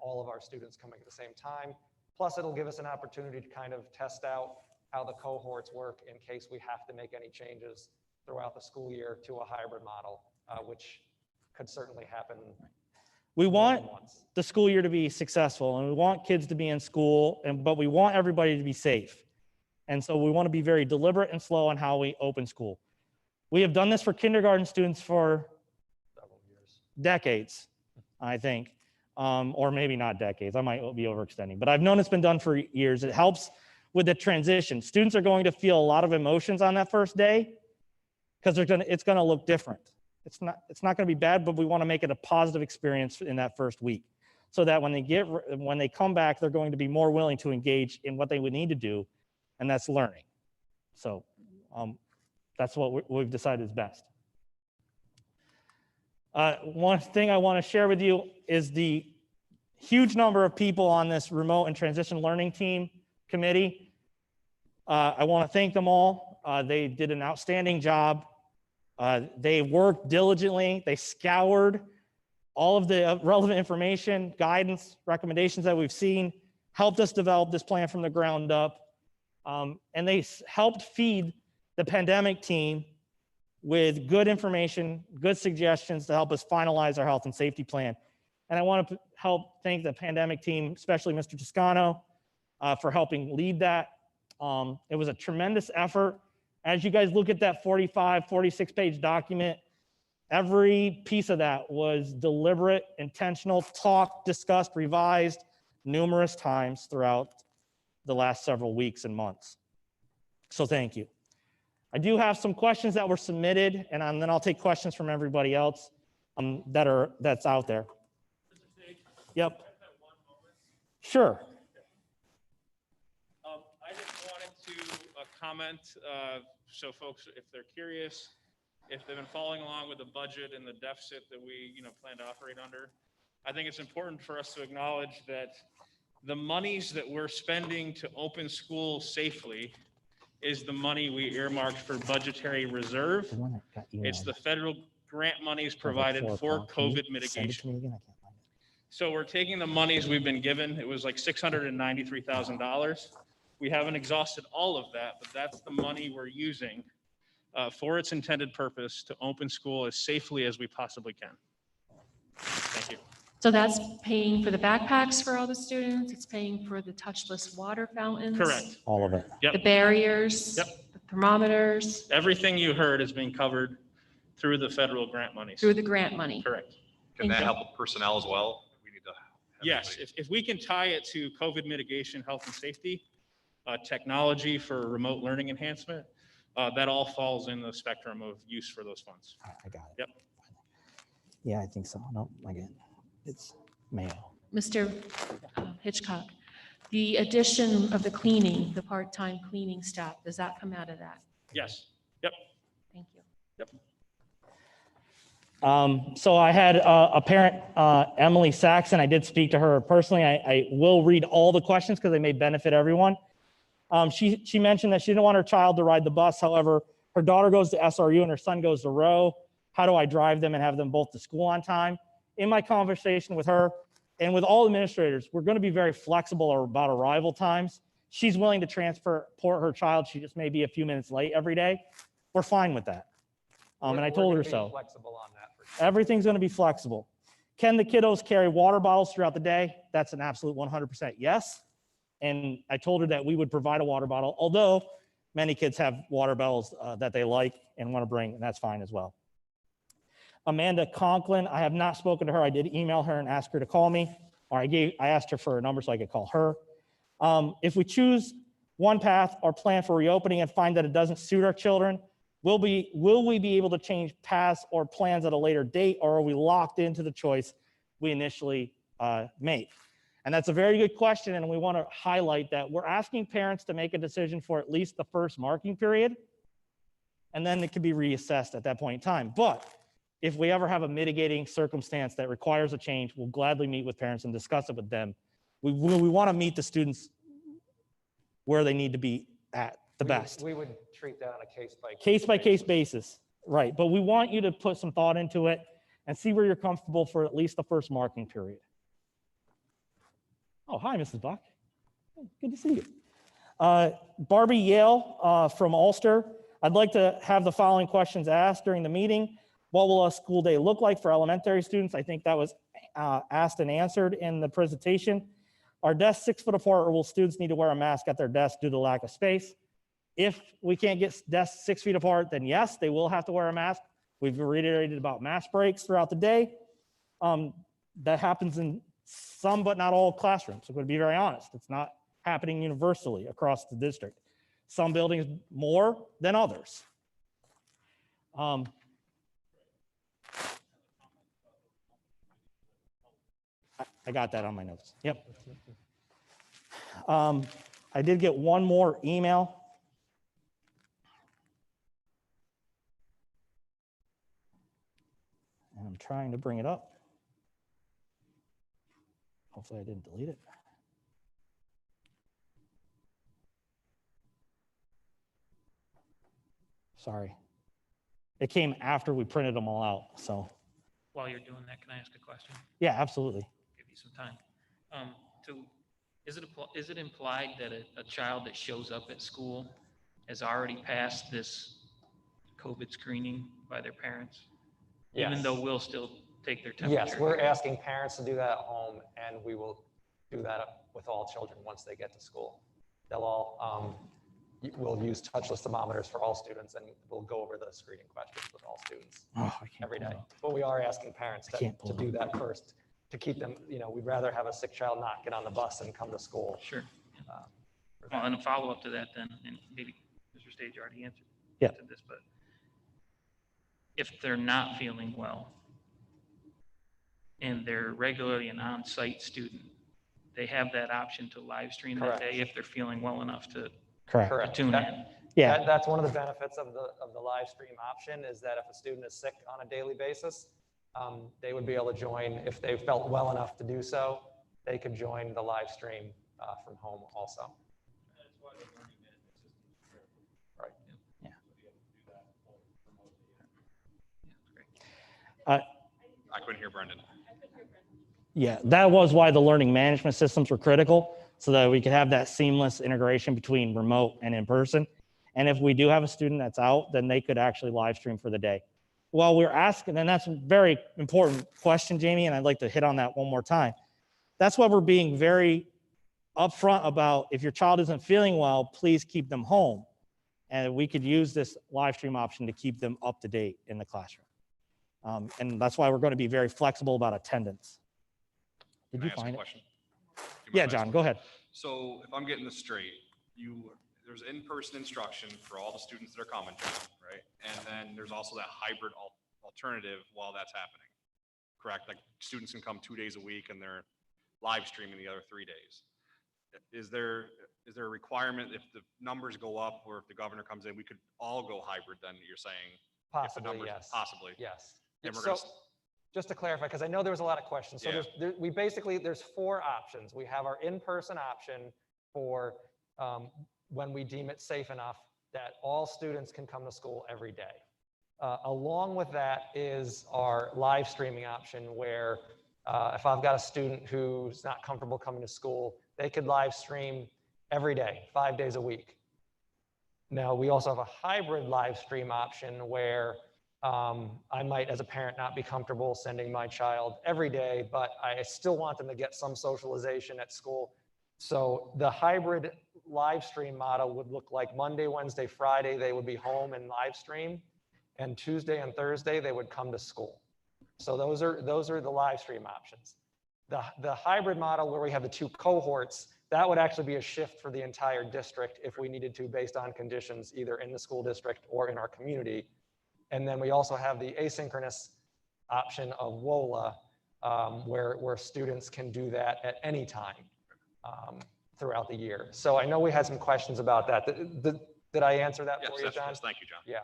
all of our students coming at the same time. Plus, it'll give us an opportunity to kind of test out how the cohorts work in case we have to make any changes throughout the school year to a hybrid model, which could certainly happen. We want the school year to be successful, and we want kids to be in school, but we want everybody to be safe. And so we want to be very deliberate and slow on how we open school. We have done this for kindergarten students for Several years. Decades, I think, or maybe not decades. I might be overextending, but I've known it's been done for years. It helps with the transition. Students are going to feel a lot of emotions on that first day because it's going to look different. It's not going to be bad, but we want to make it a positive experience in that first week, so that when they come back, they're going to be more willing to engage in what they would need to do, and that's learning. So that's what we've decided is best. One thing I want to share with you is the huge number of people on this remote and transition learning team committee. I want to thank them all. They did an outstanding job. They worked diligently. They scoured all of the relevant information, guidance, recommendations that we've seen, helped us develop this plan from the ground up. And they helped feed the pandemic team with good information, good suggestions to help us finalize our health and safety plan. And I want to help thank the pandemic team, especially Mr. Toscano, for helping lead that. It was a tremendous effort. As you guys look at that 45, 46-page document, every piece of that was deliberate, intentional, talked, discussed, revised numerous times throughout the last several weeks and months. So thank you. I do have some questions that were submitted, and then I'll take questions from everybody else that's out there. Yep. Sure. I just wanted to comment, so folks, if they're curious, if they've been following along with the budget and the deficit that we, plan to operate under, I think it's important for us to acknowledge that the monies that we're spending to open schools safely is the money we earmarked for budgetary reserve. It's the federal grant monies provided for COVID mitigation. So we're taking the monies we've been given. It was like $693,000. We haven't exhausted all of that, but that's the money we're using for its intended purpose to open school as safely as we possibly can. Thank you. So that's paying for the backpacks for all the students. It's paying for the touchless water fountains. Correct. All of it. Yep. The barriers. Yep. The thermometers. Everything you heard is being covered through the federal grant monies. Through the grant money. Correct. Can that Thank you. help with personnel as well? We need to have Yes, everybody- if we can tie it to COVID mitigation, health and safety, technology for remote learning enhancement, that all falls in the spectrum of use for those funds. I got it. Yep. Yeah, I think so. No, again, it's Mayo. Mr. Hitchcock, the addition of the cleaning, the part-time cleaning staff, does that come out of that? Yes. Yep. Thank you. So I had a parent, Emily Saxon. I did speak to her personally. I will read all the questions because they may benefit everyone. She mentioned that she didn't want her child to ride the bus. However, her daughter goes to SRU and her son goes to Rowe. How do I drive them and have them both to school on time? In my conversation with her and with all administrators, we're going to be very flexible about arrival times. She's willing to transport her child. She just may be a few minutes late every day. We're fine with that. And I told her so. Flexible on that for sure. Everything's going to be flexible. Can the kiddos carry water bottles throughout the day? That's an absolute 100% yes. And I told her that we would provide a water bottle, although many kids have water bottles that they like and want to bring, and that's fine as well. Amanda Conklin, I have not spoken to her. I did email her and ask her to call me, or I asked her for a number so I could call her. If we choose one path or plan for reopening and find that it doesn't suit our children, will we be able to change paths or plans at a later date, or are we locked into the choice we initially made? And that's a very good question, and we want to highlight that we're asking parents to make a decision for at least the first marking period, and then it can be reassessed at that point in time. But if we ever have a mitigating circumstance that requires a change, we'll gladly meet with parents and discuss it with them. We want to meet the students where they need to be at the best. We would treat that on a Case-by-case basis, right. But we want you to put some thought into it and see where you're comfortable for at least the first marking period. Oh, hi, Mrs. Buck. Good to see you. Barbie Yale from Ulster. I'd like to have the following questions asked during the meeting. What will a school day look like for elementary students? I think that was asked and answered in the presentation. Are desks 6 foot apart, or will students need to wear a mask at their desk due to lack of space? If we can't get desks 6 feet apart, then yes, they will have to wear a mask. We've reiterated about mask breaks throughout the day. That happens in some, but not all classrooms. I'm going to be very honest. It's not happening universally across the district. Some buildings more than others. I got that on my notes. Yep. I did get one more email. And I'm trying to bring it up. Hopefully I didn't delete it. Sorry. It came after we printed them all out, so While you're doing that, can I ask a question? Yeah, absolutely. Give you some time. Is it implied that a child that shows up at school has already passed this COVID screening by their parents? Even Yes. though we'll still take their temperature? Yes, we're asking parents to do that at home, and we will do that with all children once they get to school. They'll all, we'll use touchless thermometers for all students, and we'll go over the screening questions with all students Oh, I can't every pull day. it up. But we are asking parents I can't to pull it do up. that first, to keep them, we'd rather have a sick child not get on the bus and come to school. Sure. For Well, that. and a follow-up to that then, and maybe Mr. Stage already answered Yeah. this, but if they're not feeling well and they're regularly an on-site student, they have that option to live stream that Correct. day if they're feeling well enough to Correct. tune That- in. Yeah. That's one of the benefits of the live stream option, is that if a student is sick on a daily basis, they would be able to join, if they felt well enough to do so, they could join the live stream from home also. Right. Yeah. I couldn't hear Brendan. Yeah, that was why the learning management systems were critical, so that we could have that seamless integration between remote and in person. And if we do have a student that's out, then they could actually live stream for the day. Well, we're asking, and that's a very important question, Jamie, and I'd like to hit on that one more time. That's why we're being very upfront about, if your child isn't feeling well, please keep them home. And we could use this live stream option to keep them up to date in the classroom. And that's why we're going to be very flexible about attendance. Did Can you I ask a find it? question? Do you mind Yeah, if I ask John, a go question? ahead. So if I'm getting this straight, there's in-person instruction for all the students that are coming, John, right? And then there's also that hybrid alternative while that's happening, correct? Like students can come 2 days a week and they're live streaming the other 3 days. Is there a requirement if the numbers go up, or if the governor comes in, we could all go hybrid then, you're saying? Possibly, numbers- yes. Possibly. Yes. And we're So, gonna just to clarify, because I know there was a lot of questions. So Yeah. there's 4 options. We have our in-person option for when we deem it safe enough that all students can come to school every day. Along with that is our live streaming option, where if I've got a student who's not comfortable coming to school, they could live stream every day, 5 days a week. Now, we also have a hybrid live stream option where I might, as a parent, not be comfortable sending my child every day, but I still want them to get some socialization at school. So the hybrid live stream model would look like Monday, Wednesday, Friday, they would be home and live stream, and Tuesday and Thursday, they would come to school. So those are the live stream options. The hybrid model, where we have the 2 cohorts, that would actually be a shift for the entire district if we needed to, based on conditions either in the school district or in our community. And then we also have the asynchronous option of WOLA, where students can do that at any time throughout the year. So I know we had some questions about that. Did I answer that Yes, for you, John? yes, thank you, John. Yeah.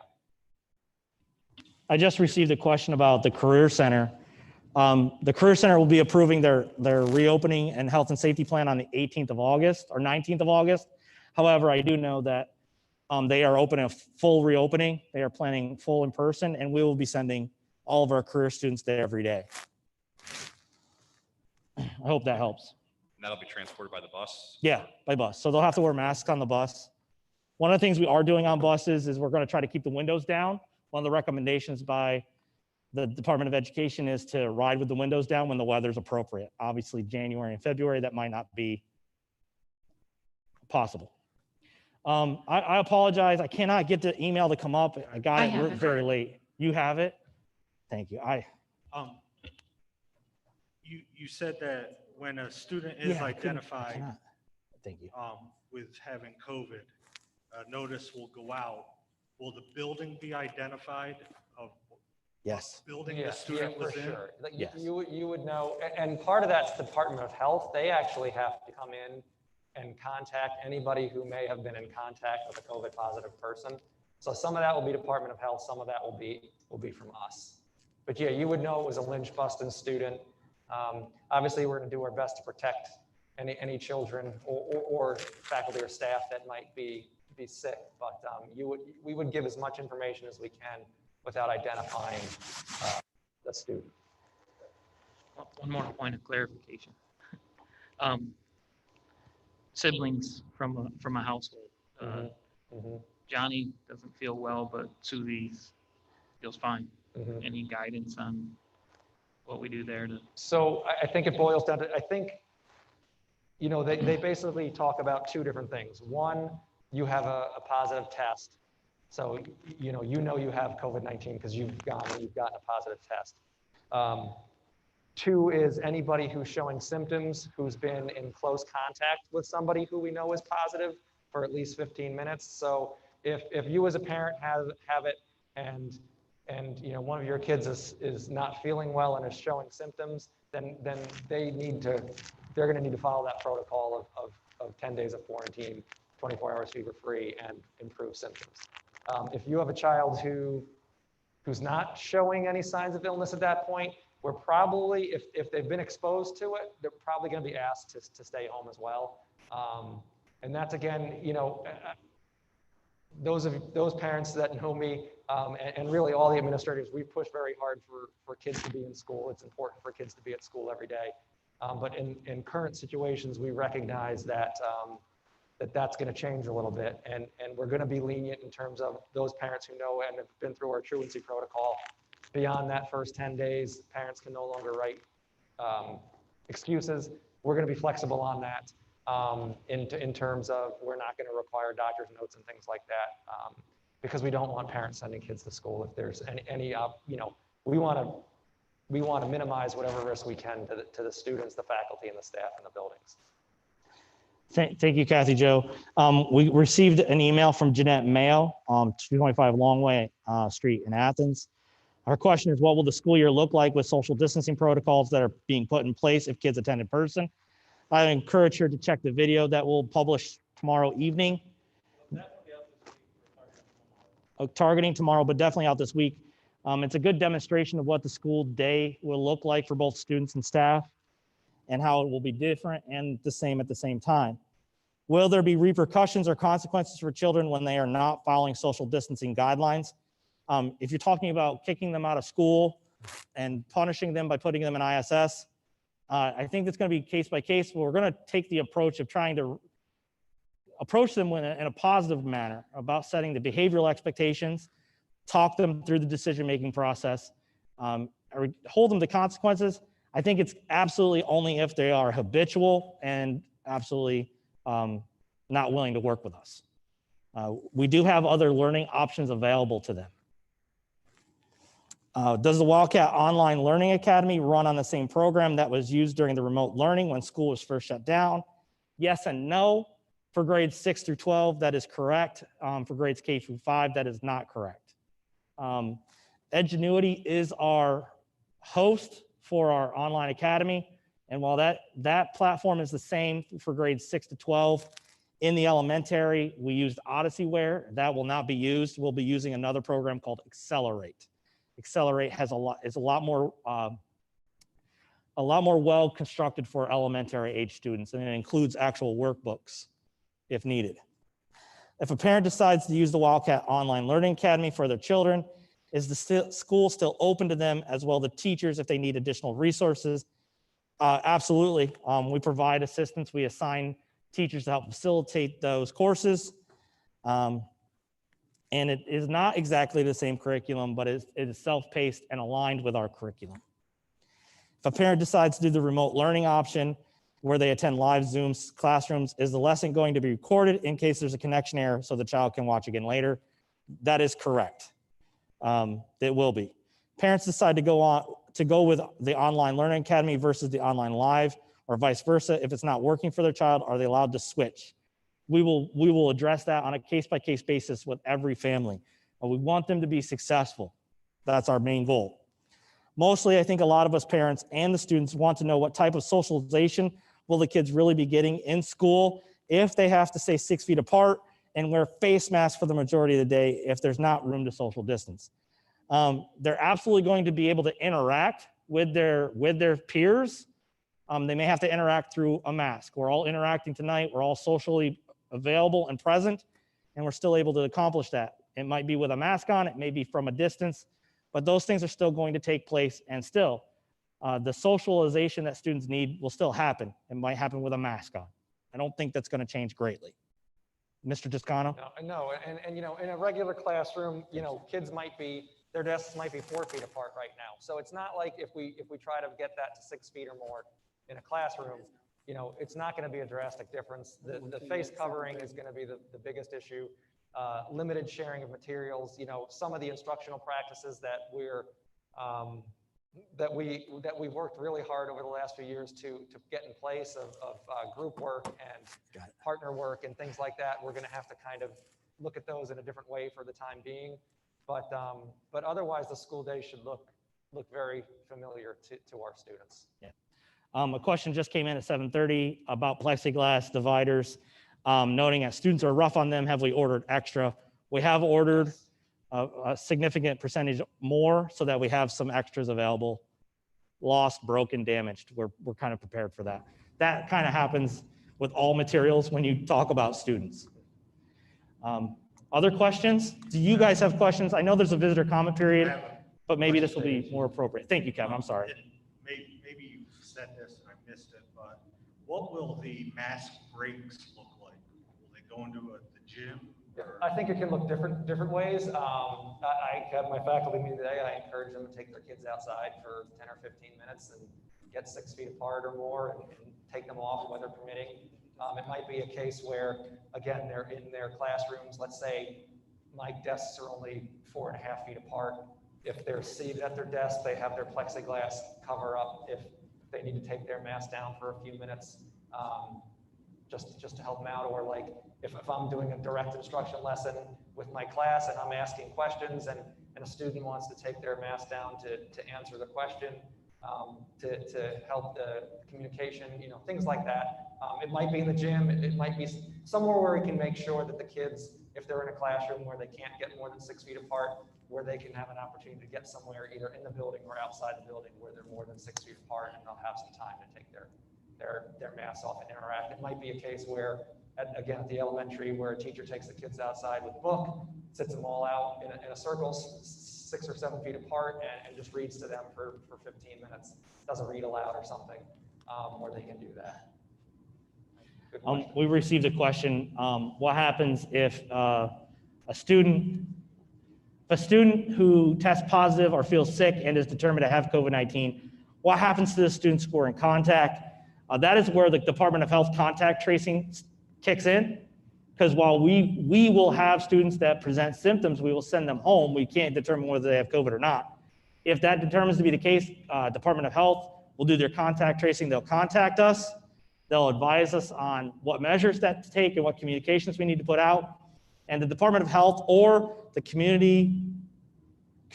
I just received a question about the Career Center. The Career Center will be approving their reopening and health and safety plan on the 18th of August or 19th of August. However, I do know that they are opening a full reopening. They are planning full in person, and we will be sending all of our career students there every day. I hope that helps. And that'll be transported by the bus? Yeah, by bus. So they'll have to wear masks on the bus. One of the things we are doing on buses is we're going to try to keep the windows down. One of the recommendations by the Department of Education is to ride with the windows down when the weather's appropriate. Obviously, January and February, that might not be possible. I apologize. I cannot get the email to come up. I got I it have it. very late. You have it? Thank you. You said that when a student is I identified cannot. Thank you. with having COVID, a notice will go out. Will the building be identified of Yes. building Yeah, the student for was in? sure. Like, Yes. You would know, and part of that's the Department of Health. They actually have to come in and contact anybody who may have been in contact with a COVID positive person. So some of that will be Department of Health, some of that will be from us. But yeah, you would know it was a Lynch-Buston student. Obviously, we're going to do our best to protect any children or faculty or staff that might be sick. But we would give as much information as we can without identifying the student. One more point of clarification. Siblings from a household. Johnny doesn't feel well, but Susie feels fine. Any guidance on what we do there to? So I think it boils down to, I think, you know, they basically talk about two different things. One, you have a positive test. So, you know you have COVID-19 because you've gotten a positive test. Two is anybody who's showing symptoms, who's been in close contact with somebody who we know is positive for at least 15 minutes. So if you as a parent have it and you know one of your kids is not feeling well and is showing symptoms, then they're going to need to follow that protocol of 10 days of quarantine, 24 hours fever-free, and improved symptoms. If you have a child who's not showing any signs of illness at that point, we're probably, if they've been exposed to it, they're probably going to be asked to stay home as well. And that's, again, you know, those parents that know me, and really all the administrators, we push very hard for kids to be in school. It's important for kids to be at school every day. But in current situations, we recognize that that's going to change a little bit, and we're going to be lenient in terms of those parents who know and have been through our truancy protocol. Beyond that first 10 days, parents can no longer write excuses. We're going to be flexible on that in terms of we're not going to require doctor's notes and things like that because we don't want parents sending kids to school if there's any you know, we want to minimize whatever risk we can to the students, the faculty, and the staff in the buildings. Thank you, Kathy Jo. We received an email from Jeanette Mayo, 225 Longway Street in Athens. Our question is, what will the school year look like with social distancing protocols that are being put in place if kids attend in person? I encourage her to check the video that we'll publish tomorrow evening. Targeting tomorrow, but definitely out this week. It's a good demonstration of what the school day will look like for both students and staff and how it will be different and the same at the same time. Will there be repercussions or consequences for children when they are not following social distancing guidelines? If you're talking about kicking them out of school and punishing them by putting them in ISS, I think it's going to be case by case, but we're going to take the approach of trying to approach them in a positive manner about setting the behavioral expectations, talk them through the decision-making process, or hold them to consequences. I think it's absolutely only if they are habitual and absolutely not willing to work with us. We do have other learning options available to them. Does the Wildcat Online Learning Academy run on the same program that was used during the remote learning when school was first shut down? Yes and no. For grades 6 through 12, that is correct. For grades K through 5, that is not correct. Edgenuity is our host for our online academy. And while that platform is the same for grades 6 to 12, in the elementary, we used Odysseyware. That will not be used. We'll be using another program called Accelerate. Accelerate is a lot more well constructed for elementary age students, and it includes actual workbooks if needed. If a parent decides to use the Wildcat Online Learning Academy for their children, is the school still open to them as well, the teachers, if they need additional resources? Absolutely. We provide assistance. We assign teachers to help facilitate those courses. And it is not exactly the same curriculum, but it is self-paced and aligned with our curriculum. If a parent decides to do the remote learning option where they attend live Zoom classrooms, is the lesson going to be recorded in case there's a connection error so the child can watch again later? That is correct. It will be. Parents decide to go with the online learning academy versus the online live or vice versa. If it's not working for their child, are they allowed to switch? We will address that on a case-by-case basis with every family. We want them to be successful. That's our main goal. Mostly, I think a lot of us parents and the students want to know what type of socialization will the kids really be getting in school if they have to stay 6 feet apart and wear face masks for the majority of the day if there's not room to social distance. They're absolutely going to be able to interact with their peers. They may have to interact through a mask. We're all interacting tonight. We're all socially available and present, and we're still able to accomplish that. It might be with a mask on, it may be from a distance, but those things are still going to take place, and still, The socialization that students need will still happen. It might happen with a mask on. I don't think that's going to change greatly. Mr. Toscano? No, and you know, in a regular classroom, you know, kids might be, their desks might be 4 feet apart right now. So it's not like if we try to get that to 6 feet or more in a classroom, you know, it's not going to be a drastic difference. The face covering is going to be the biggest issue. Limited sharing of materials, you know, some of the instructional practices that we've worked really hard over the last few years to get in place of group work and partner work and things like that. We're going to have to kind of look at those in a different way for the time being. But otherwise, the school day should look very familiar to our students. Yeah. A question just came in at 7:30 about plexiglass dividers, noting that students are rough on them. Have we ordered extra? We have ordered a significant percentage more so that we have some extras available. Lost, broken, damaged. We're kind of prepared for that. That kind of happens with all materials when you talk about students. Other questions? Do you guys have questions? I know there's a visitor comment period, but maybe this will be more appropriate. Thank you, Kevin. I'm sorry. Maybe you said this and I missed it, but what will the mask breaks look like? Will they go into the gym? I think it can look different ways. I have my faculty meeting today. I encourage them to take their kids outside for 10 or 15 minutes and get 6 feet apart or more and take them off, weather permitting. It might be a case where, again, they're in their classrooms. Let's say my desks are only 4.5 feet apart. If they're seated at their desk, they have their plexiglass cover up. If they need to take their mask down for a few minutes, just to help them out. Or like if I'm doing a direct instruction lesson with my class and I'm asking questions and a student wants to take their mask down to answer the question, to help the communication, you know, things like that. It might be in the gym. It might be somewhere where we can make sure that the kids, if they're in a classroom where they can't get more than 6 feet apart, where they can have an opportunity to get somewhere either in the building or outside the building where they're more than 6 feet apart and they'll have some time to take their masks off and interact. It might be a case where, again, at the elementary, where a teacher takes the kids outside with a book, sits them all out in a circle, 6 or 7 feet apart, and just reads to them for 15 minutes. Doesn't read aloud or something, where they can do that. We received a question. What happens if a student who tests positive or feels sick and is determined to have COVID-19, what happens to the students who are in contact? That is where the Department of Health contact tracing kicks in. Because while we will have students that present symptoms, we will send them home. We can't determine whether they have COVID or not. If that determines to be the case, Department of Health will do their contact tracing. They'll contact us. They'll advise us on what measures that to take and what communications we need to put out. And the Department of Health or the community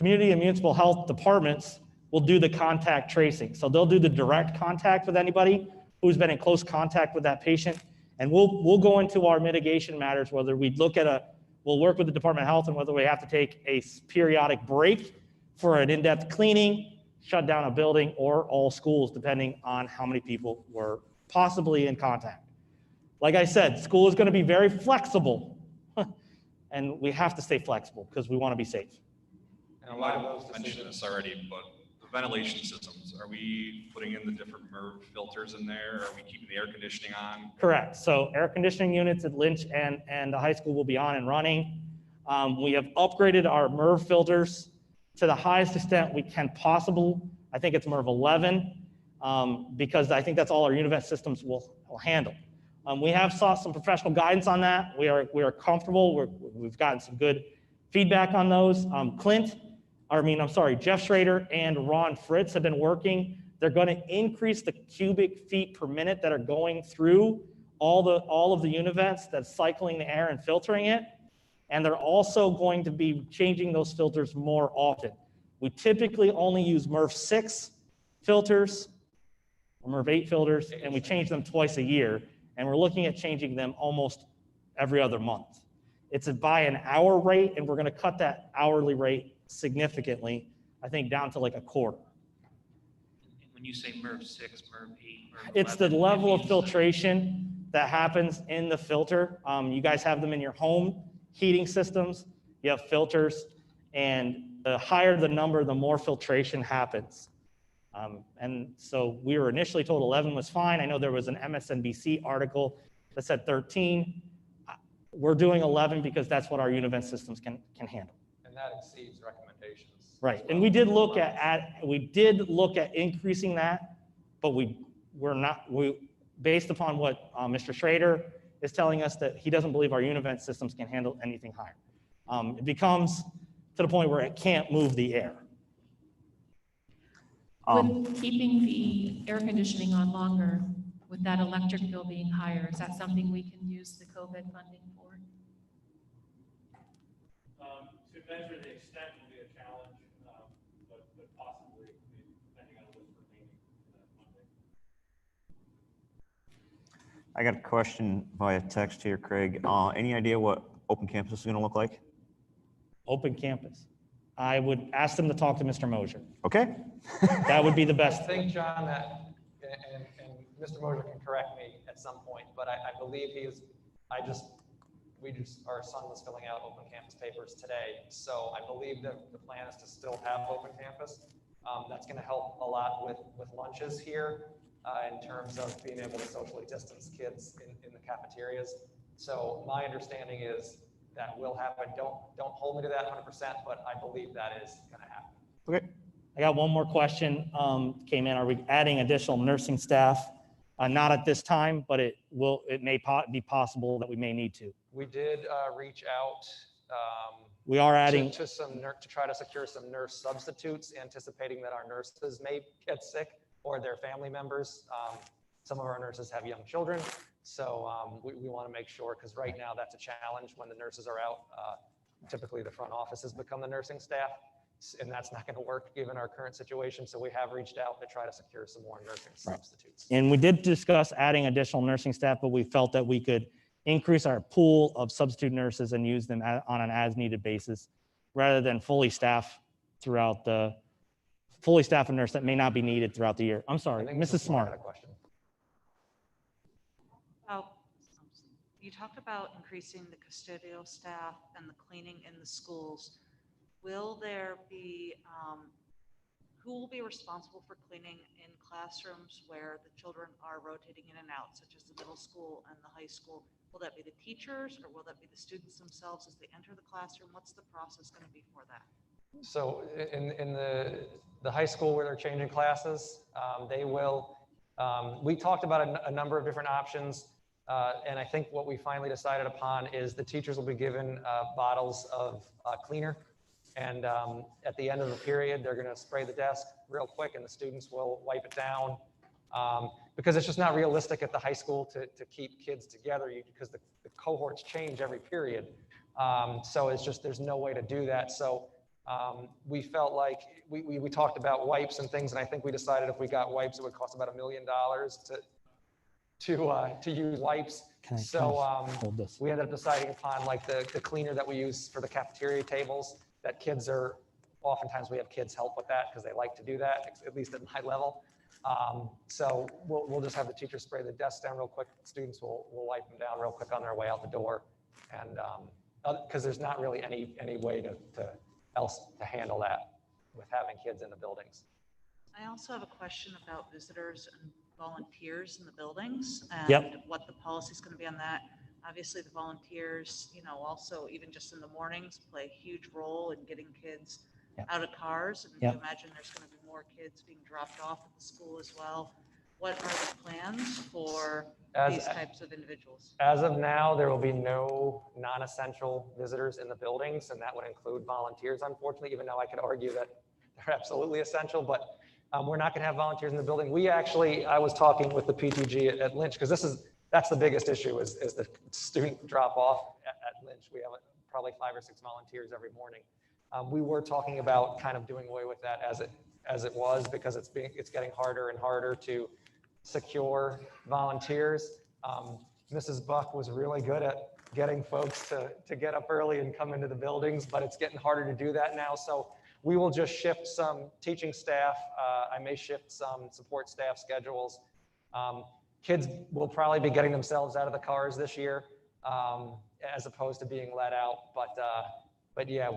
and municipal health departments will do the contact tracing. So they'll do the direct contact with anybody who's been in close contact with that patient. And we'll go into our mitigation matters, whether we we'll work with the Department of Health and whether we have to take a periodic break for an in-depth cleaning, shut down a building, or all schools, depending on how many people were possibly in contact. Like I said, school is going to be very flexible, and we have to stay flexible because we want to be safe. And a You lot might of have those mentioned decisions. this already, but the ventilation systems, are we putting in the different MERV filters in there? Are we keeping the air conditioning on? Correct. So air conditioning units at Lynch and the high school will be on and running. We have upgraded our MERV filters to the highest extent we can possible. I think it's MERV 11 because I think that's all our Univent systems will handle. We have sought some professional guidance on that. We are comfortable. We've gotten some good feedback on those. Jeff Schrader and Ron Fritz have been working. They're going to increase the cubic feet per minute that are going through all of the Univents that's cycling the air and filtering it. And they're also going to be changing those filters more often. We typically only use MERV 6 filters or MERV 8 filters, and we change them twice a year. And we're looking at changing them almost every other month. It's by an hour rate, and we're going to cut that hourly rate significantly, I think down to like a quarter. When you say MERV 6, MERV 8, MERV 11. It's the level of filtration that happens in the filter. You guys have them in your home heating systems. You have filters, and the higher the number, the more filtration happens. And so we were initially told 11 was fine. I know there was an MSNBC article that said 13. We're doing 11 because that's what our univent systems can handle. And that exceeds recommendations. Right, and we did look at increasing that, but based upon what Mr. Schrader is telling us, that he doesn't believe our univent systems can handle anything higher. It becomes to the point where it can't move the air. With keeping the air conditioning on longer, with that electric bill being higher, is that something we can use the COVID funding for? To measure the extent will be a challenge, but possibly, depending on what's remaining for that funding. I got a question via text here, Craig. Any idea what open campus is going to look like? Open campus. I would ask them to talk to Mr. Mosier. Okay. That would be the I best. think, John, that, and Mr. Mosier can correct me at some point, but I believe our son was filling out open campus papers today. So I believe that the plan is to still have open campus. That's going to help a lot with lunches here in terms of being able to socially distance kids in the cafeterias. So my understanding is that will happen. Don't hold me to that 100%, but I believe that is going to happen. Okay. I got one more question came in. Are we adding additional nursing staff? Not at this time, but it may be possible that we may need to. We did reach out. We are adding to try to secure some nurse substitutes, anticipating that our nurses may get sick or their family members. Some of our nurses have young children, so we want to make sure, because right now that's a challenge when the nurses are out. Typically the front offices become the nursing staff, and that's not going to work given our current situation. So we have reached out to try to secure some more nursing substitutes. And we did discuss adding additional nursing staff, but we felt that we could increase our pool of substitute nurses and use them on an as-needed basis, rather than fully staff a nurse that may not be needed throughout the year. I'm sorry, Mrs. Smart. Had a question. You talked about increasing the custodial staff and the cleaning in the schools. Will there be, who will be responsible for cleaning in classrooms where the children are rotating in and out, such as the middle school and the high school? Will that be the teachers, or will that be the students themselves as they enter the classroom? What's the process going to be for that? So in the high school where they're changing classes, they will, we talked about a number of different options. And I think what we finally decided upon is the teachers will be given bottles of cleaner. And at the end of the period, they're going to spray the desk real quick, and the students will wipe it down. Because it's just not realistic at the high school to keep kids together, because the cohorts change every period. So it's just, there's no way to do that. So we felt like we talked about wipes and things, and I think we decided if we got wipes, it would cost about $1 million to use wipes. So we ended up deciding upon like the cleaner that we use for the cafeteria tables, that kids are, oftentimes we have kids help with that because they like to do that, at least at my level. So we'll just have the teachers spray the desks down real quick. Students will wipe them down real quick on their way out the door. And because there's not really any way else to handle that with having kids in the buildings. I also have a question about visitors and volunteers in the buildings and what the policy is going to be on that. Obviously, the volunteers, also even just in the mornings, play a huge role in getting kids out of cars. And you imagine there's going to be more kids being dropped off at the school as well. What are the plans for these types of individuals? As of now, there will be no non-essential visitors in the buildings, and that would include volunteers, unfortunately, even though I could argue that they're absolutely essential, but we're not going to have volunteers in the building. I was talking with the PTG at Lynch, because that's the biggest issue is the student drop off at Lynch. We have probably 5 or 6 volunteers every morning. We were talking about kind of doing away with that as it was, because it's getting harder and harder to secure volunteers. Mrs. Buck was really good at getting folks to get up early and come into the buildings, but it's getting harder to do that now. So we will just shift some teaching staff. I may shift some support staff schedules. Kids will probably be getting themselves out of the cars this year, as opposed to being let out. But yeah,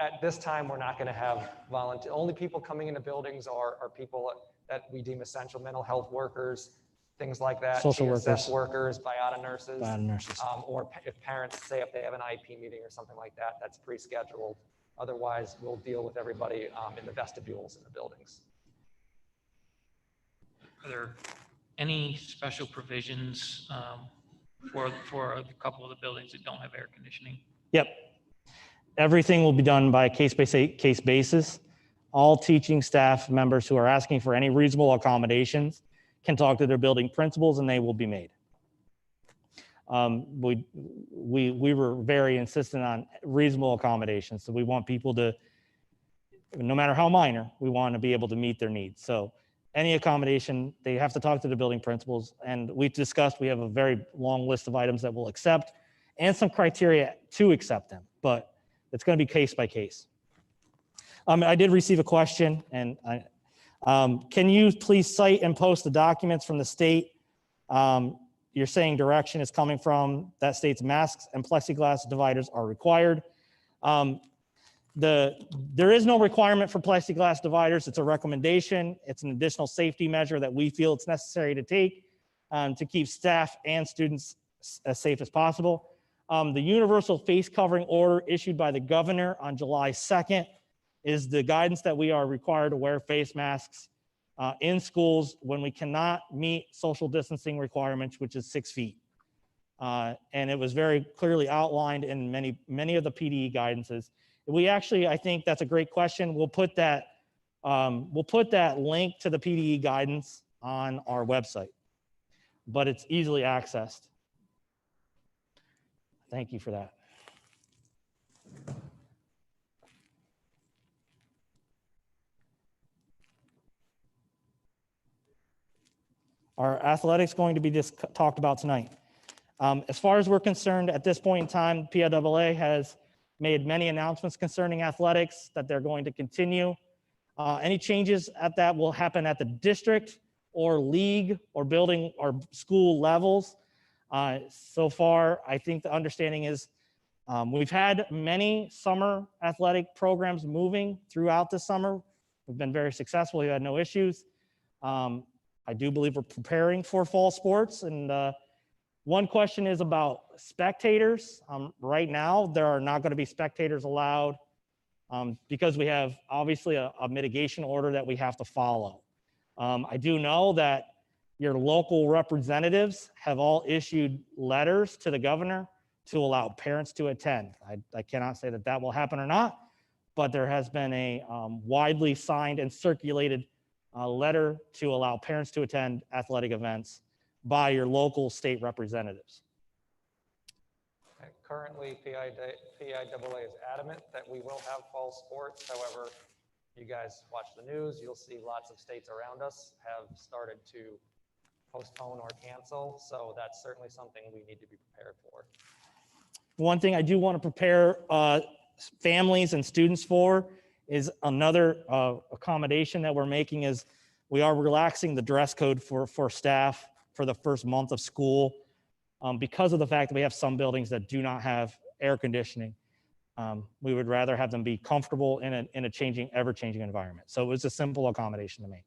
at this time, we're not going to have volunteer. Only people coming into buildings are people that we deem essential, mental health workers, things like that. Social CSS workers. workers, BIATA nurses. BIATA nurses. Or if parents say if they have an IP meeting or something like that, that's pre-scheduled. Otherwise, we'll deal with everybody in the vestibules in the buildings. Are there any special provisions for a couple of the buildings that don't have air conditioning? Yep. Everything will be done by case basis. All teaching staff members who are asking for any reasonable accommodations can talk to their building principals and they will be made. We were very insistent on reasonable accommodations. So we want people to, no matter how minor, we want to be able to meet their needs. So any accommodation, they have to talk to the building principals. And we've discussed, we have a very long list of items that we'll accept and some criteria to accept them, but it's going to be case by case. I did receive a question, and can you please cite and post the documents from the state? You're saying direction is coming from that state's masks and plexiglass dividers are required. There is no requirement for plexiglass dividers. It's a recommendation. It's an additional safety measure that we feel it's necessary to take to keep staff and students as safe as possible. The universal face covering order issued by the governor on July 2nd is the guidance that we are required to wear face masks in schools when we cannot meet social distancing requirements, which is 6 feet. And it was very clearly outlined in many of the PDE guidances. We actually, I think that's a great question. We'll put that link to the PDE guidance on our website, but it's easily accessed. Thank you for that. Our athletics going to be talked about tonight. As far as we're concerned, at this point in time, PIAA has made many announcements concerning athletics that they're going to continue. Any changes at that will happen at the district or league or building or school levels. So far, I think the understanding is we've had many summer athletic programs moving throughout the summer. We've been very successful. We've had no issues. I do believe we're preparing for fall sports. And one question is about spectators. Right now, there are not going to be spectators allowed because we have obviously a mitigation order that we have to follow. I do know that your local representatives have all issued letters to the governor to allow parents to attend. I cannot say that that will happen or not, but there has been a widely signed and circulated letter to allow parents to attend athletic events by your local state representatives. Currently, PIAA is adamant that we will have fall sports. However, you guys watch the news, you'll see lots of states around us have started to postpone or cancel. So that's certainly something we need to be prepared for. One thing I do want to prepare families and students for is another accommodation that we're making is we are relaxing the dress code for staff for the first month of school because of the fact that we have some buildings that do not have air conditioning. We would rather have them be comfortable in a ever-changing environment. So it was a simple accommodation to make.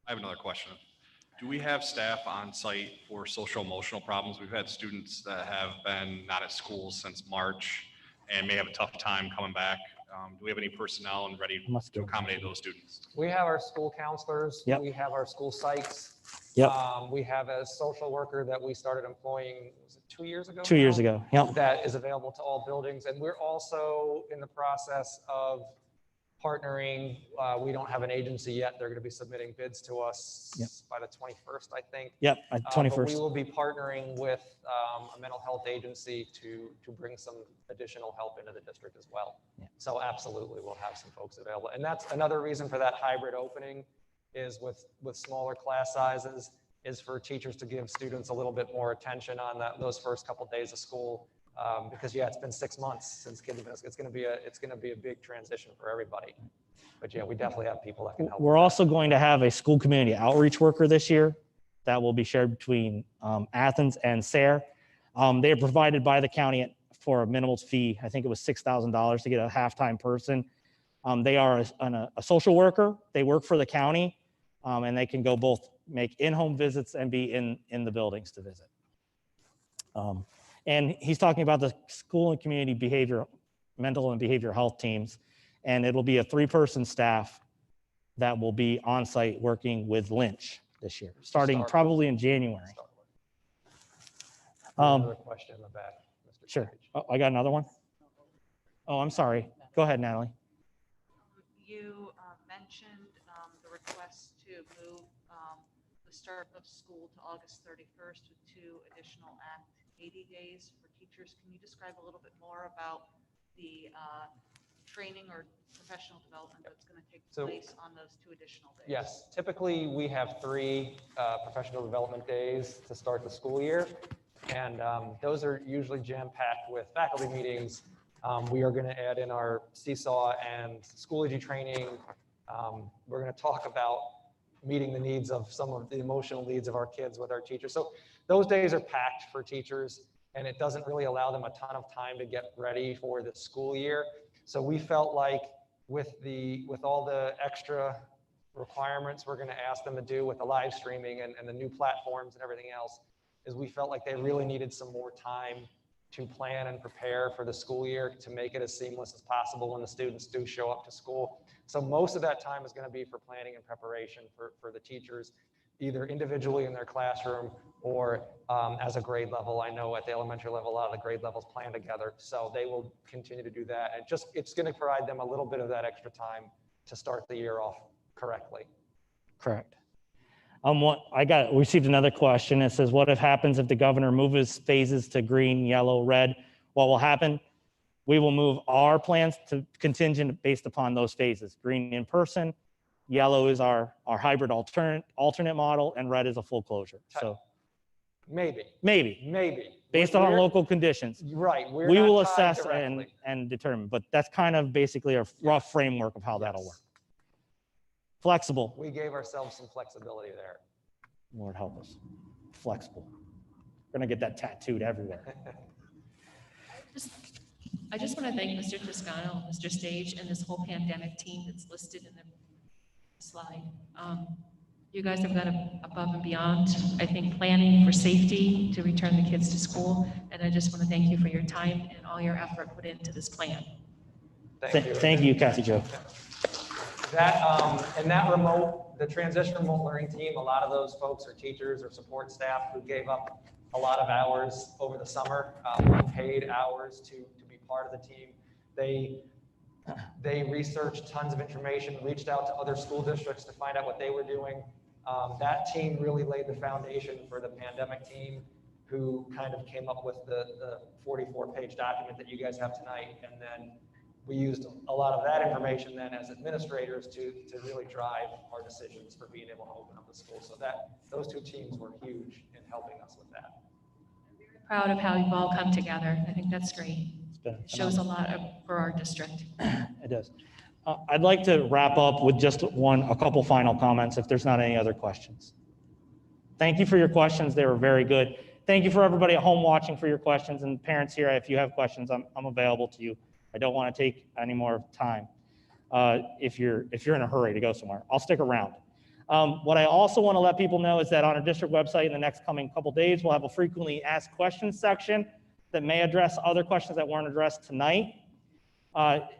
I have another question. Do we have staff on site for social emotional problems? We've had students that have been not at school since March and may have a tough time coming back. Do we have any personnel and ready to accommodate those students? We have our school counselors. Yep. We have our school psychs. Yep. We have a social worker that we started employing, was it 2 years ago? 2 years ago, yep. That is available to all buildings. And we're also in the process of partnering. We don't have an agency yet. They're going to be submitting bids to us by the 21st, I think. Yep, 21st. But we will be partnering with a mental health agency to bring some additional help into the district as well. Yeah. So absolutely, we'll have some folks available. And that's another reason for that hybrid opening is with smaller class sizes is for teachers to give students a little bit more attention on those first couple of days of school. Because it's been 6 months since kids have been, it's going to be a big transition for everybody. But yeah, we definitely have people that can help. We're also going to have a school community outreach worker this year that will be shared between Athens and Sayre. They are provided by the county for a minimal fee. I think it was $6,000 to get a half-time person. They are a social worker. They work for the county, and they can go both make in-home visits and be in the buildings to visit. And he's talking about the school and community mental and behavioral health teams, and it'll be a 3-person staff that will be on site working with Lynch this year, starting probably in January. Another question in the back, Mr. Sure. Page. Oh, I got another one. Oh, I'm sorry. Go ahead, Natalie. You mentioned the request to move the start of school to August 31st with 2 additional Act 80 days for teachers. Can you describe a little bit more about the training or professional development that's going to take place on those 2 additional days? Yes, typically we have 3 professional development days to start the school year. And those are usually jam-packed with faculty meetings. We are going to add in our seesaw and Schoology training. We're going to talk about meeting the needs of some of the emotional needs of our kids with our teachers. So those days are packed for teachers, and it doesn't really allow them a ton of time to get ready for the school year. So we felt like with all the extra requirements we're going to ask them to do with the live streaming and the new platforms and everything else, is we felt like they really needed some more time to plan and prepare for the school year to make it as seamless as possible when the students do show up to school. So most of that time is going to be for planning and preparation for the teachers, either individually in their classroom or as a grade level. I know at the elementary level, a lot of the grade levels plan together. So they will continue to do that. And it's going to provide them a little bit of that extra time to start the year off correctly. Correct. Received another question. It says, what happens if the governor moves phases to green, yellow, red? What will happen? We will move our plans to contingent based upon those phases. Green in person, yellow is our hybrid alternate model, and red is a full closure. So Maybe. Based on local conditions. Right. We will assess and determine, but that's kind of basically a rough framework of how that'll work. Flexible. We gave ourselves some flexibility there. Lord help us. Flexible. We're going to get that tattooed everywhere. I just want to thank Mr. Toscano, Mr. Stage, and this whole pandemic team that's listed in the slide. You guys have gone above and beyond, I think, planning for safety to return the kids to school. And I just want to thank you for your time and all your effort put into this plan. Thank you, Kathy Jo. The transition remote learning team, a lot of those folks are teachers or support staff who gave up a lot of hours over the summer, unpaid hours to be part of the team. They researched tons of information, reached out to other school districts to find out what they were doing. That team really laid the foundation for the pandemic team, who kind of came up with the 44-page document that you guys have tonight. And then we used a lot of that information then as administrators to really drive our decisions for being able to open up the school. So those 2 teams were huge in helping us with that. Proud of how you've all come together. I think that's great. It shows a lot for our district. It does. I'd like to wrap up with just a couple final comments if there's not any other questions. Thank you for your questions. They were very good. Thank you for everybody at home watching for your questions, and parents here, if you have questions, I'm available to you. I don't want to take any more time. If you're in a hurry to go somewhere, I'll stick around. What I also want to let people know is that on our district website in the next coming couple days, we'll have a frequently asked questions section that may address other questions that weren't addressed tonight.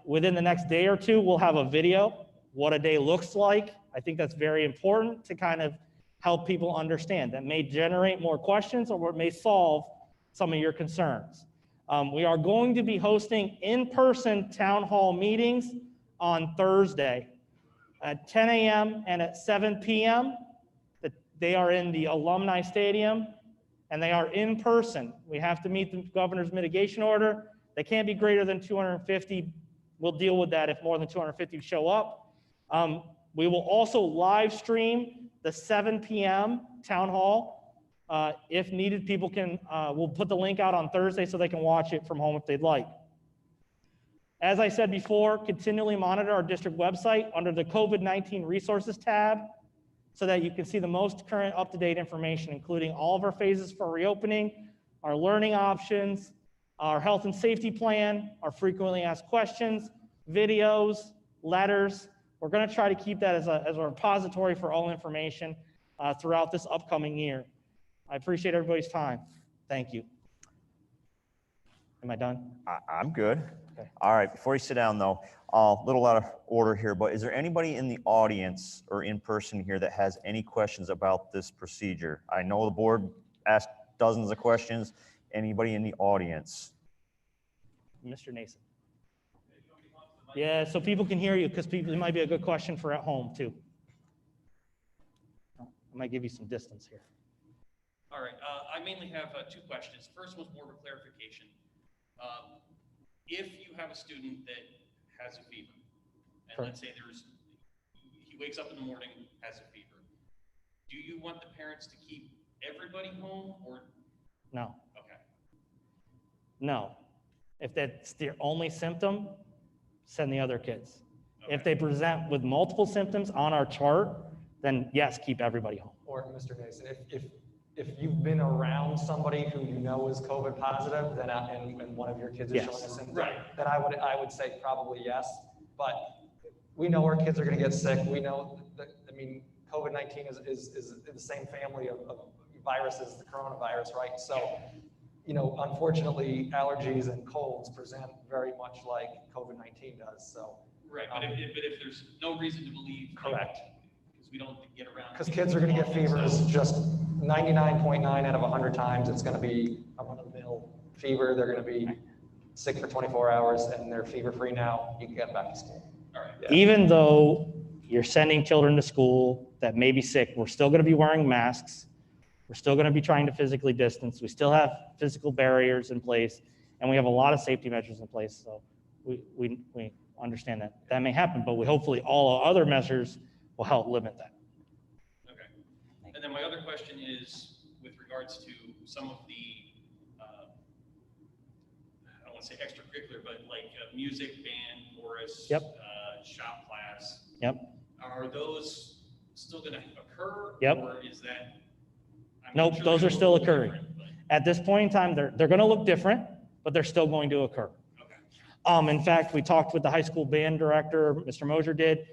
Within the next day or 2, we'll have a video, what a day looks like. I think that's very important to kind of help people understand. That may generate more questions or it may solve some of your concerns. We are going to be hosting in-person town hall meetings on Thursday at 10 a.m. and at 7 p.m. They are in the Alumni Stadium and they are in person. We have to meet the governor's mitigation order. They can't be greater than 250. We'll deal with that if more than 250 show up. We will also live stream the 7 p.m. town hall. If needed, people can, we'll put the link out on Thursday so they can watch it from home if they'd like. As I said before, continually monitor our district website under the COVID-19 resources tab so that you can see the most current up-to-date information, including all of our phases for reopening, our learning options, our health and safety plan, our frequently asked questions, videos, letters. We're going to try to keep that as a repository for all information throughout this upcoming year. I appreciate everybody's time. Thank you. Am I done? I'm good. Okay. All right, before you sit down though, a little out of order here, but is there anybody in the audience or in person here that has any questions about this procedure? I know the board asked dozens of questions. Anybody in the audience? Mr. Nason. Yeah, so people can hear you, because it might be a good question for at home too. I might give you some distance here. All right, I mainly have two questions. First one's more of a clarification. If you have a student that has a fever, and Sure. let's say he wakes up in the morning, has a fever, do you want the parents to keep everybody home, or? No, Okay, no. If that's their only symptom, send the other kids. If okay. they present with multiple symptoms on our chart, then yes, keep everybody home. Or Mr. Nason, if you've been around somebody who you know is COVID positive, then and one of your kids is Yes. showing a symptom, Right. then I would say probably yes. But we know our kids are going to get sick. We know that, I mean, COVID-19 is the same family of viruses, the coronavirus, right? So, you know, unfortunately, allergies and colds present very much like COVID-19 does. So. Right, but if there's no reason to believe. Correct. Because we don't get around. Because kids are going to get fevers just 99.9 out of 100 times. It's going to be a run-of-the-mill fever. They're going to be sick for 24 hours and they're fever-free now. You can get them back to school. All right. Yeah. Even though you're sending children to school that may be sick, we're still going to be wearing masks. We're still going to be trying to physically distance. We still have physical barriers in place, and we have a lot of safety measures in place. So we understand that that may happen, but we hopefully all other measures will help limit that. Okay. And then my other question is with regards to some of the, I don't want to say extracurricular, but like music, band, chorus, Yep. shop class. Yep. Are those still going to occur? Yep. Or is that? I'm Nope, sure those they're are still a little occurring. different, but- At this point in time, they're going to look different, but they're still going to occur. Okay. In fact, we talked with the high school band director, Mr. Mosier did.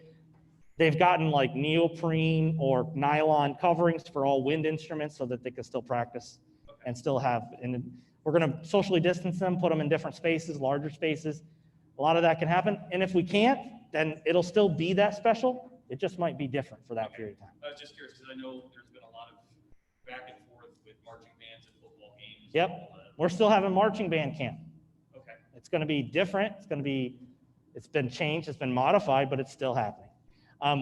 They've gotten like neoprene or nylon coverings for all wind instruments so that they can still practice and still have, and we're going to socially distance them, put them in different spaces, larger spaces. A lot of that can happen. And if we can't, then it'll still be that special. It just might be different for that period of time. I was just curious because I know there's been a lot of back and forth with marching bands and football games. Yep. And all that. We're still having marching band camp. Okay. It's going to be different. It's been changed, it's been modified, but it's still happening.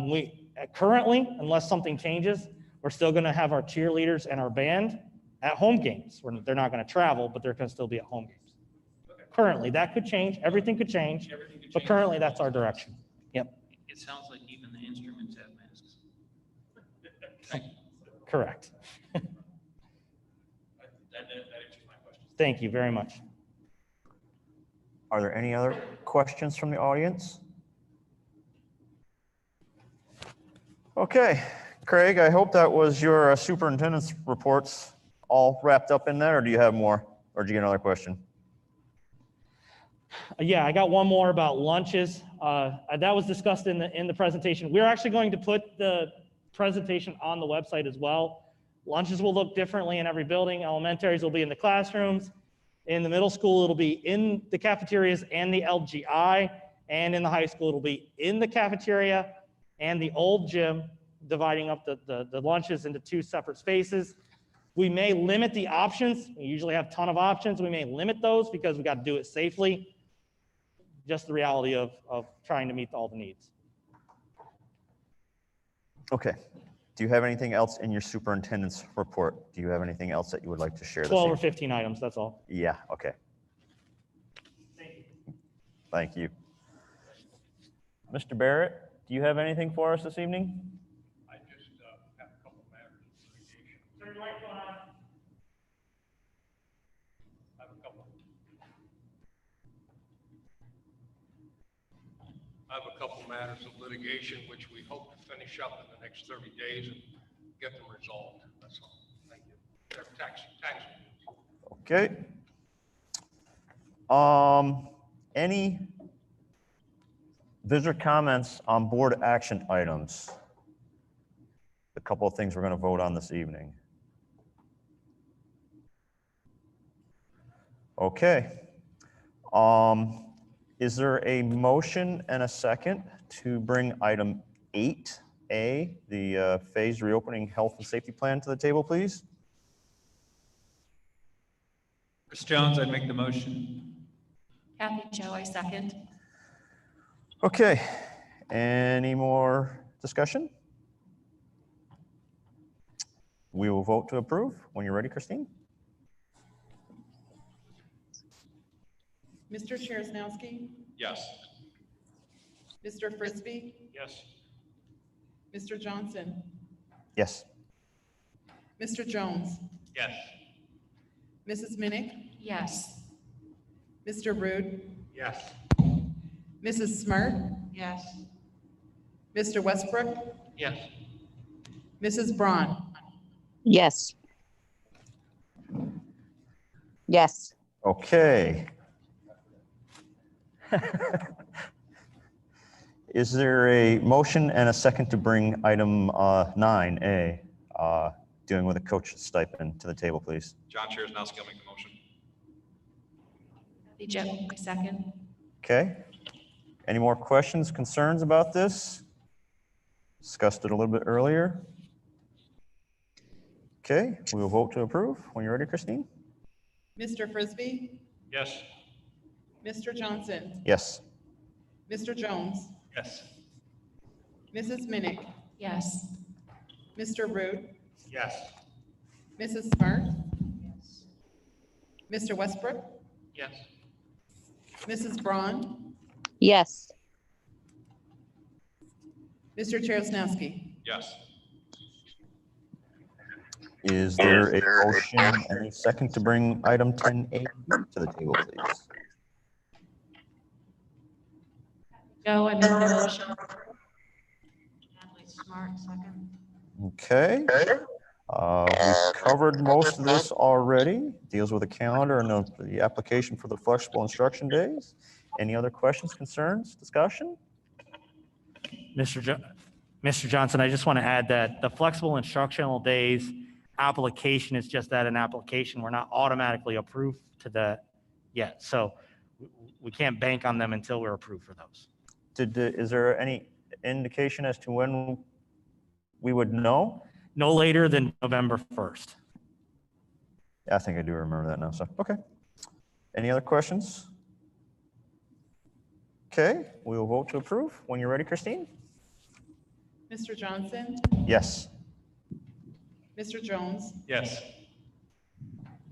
We currently, unless something changes, we're still going to have our cheerleaders and our band at home games. They're not going to travel, but they're going to still be at home games. Okay. Currently, that could change. Everything could change, Everything could but change. currently that's our direction. Yep, It sounds like even the instruments have masks. correct. That answers my question. Thank you very much. Are there any other questions from the audience? Okay, Craig, I hope that was your superintendent's reports all wrapped up in there, or do you have more? Or did you get another question? Yeah, I got one more about lunches. That was discussed in the presentation. We're actually going to put the presentation on the website as well. Lunches will look differently in every building. Elementaries will be in the classrooms. In the middle school, it'll be in the cafeterias and the LGI. And in the high school, it'll be in the cafeteria and the old gym, dividing up the lunches into two separate spaces. We may limit the options. We usually have a ton of options. We may limit those because we got to do it safely. Just the reality of trying to meet all the needs. Okay. Do you have anything else in your superintendent's report? Do you have anything else that you would like to share this 12 or evening? 15 items, that's all. Yeah, okay. Thank you. Mr. Barrett, do you have anything for us this evening? I just have a couple matters of litigation. Turn your microphone on. I have a couple matters of litigation which we hope to finish up in the next 30 days and get them resolved. That's all. Thank you. They're tax. Okay. Any visitor comments on board action items? A couple of things we're going to vote on this evening. Okay. Is there a motion and a second to bring item 8A, the phased reopening health and safety plan, to the table, please? Chris Jones, I'd make the motion. Kathy Joe, I second. Okay. Any more discussion? We will vote to approve when you're ready, Christine. Mr. Cheresnowski, Yes. Mr. Frisbee, Yes. Mr. Johnson, Yes. Mr. Jones, Yes. Mrs. Minnick, Yes. Mr. Rude, Yes. Mrs. Smart, Yes. Mr. Westbrook, Yes. Mrs. Braun. Yes. Yes. Okay. Is there a motion and a second to bring item 9A, dealing with a coach stipend, to the table, please? John Cheresnowski, I'll make the motion. Kathy Joe, I second. Okay. Any more questions, concerns about this? Discussed it a little bit earlier. Okay, we will vote to approve when you're ready, Christine. Mr. Frisbee, Yes. Mr. Johnson, Yes. Mr. Jones, Yes. Mrs. Minnick, Yes. Mr. Rude, Yes. Mrs. Smart, Mr. Westbrook, Yes. Mrs. Braun, Yes. Mr. Cheresnowski. Yes. Is there a motion and a second to bring item 10A to the table, please? Joe, I make the motion. Natalie Smart, second. Okay. We've covered most of this already. Deals with the calendar and the application for the flexible instruction days. Any other questions, concerns, discussion? Mr. Johnson, I just want to add that the flexible instructional days application is just that, an application. We're not automatically approved to that yet. So we can't bank on them until we're approved for those. Is there any indication as to when we would know? No later than November 1st. I think I do remember that now, so, okay. Any other questions? Okay, we will vote to approve when you're ready, Christine. Mr. Johnson, Yes. Mr. Jones, Yes.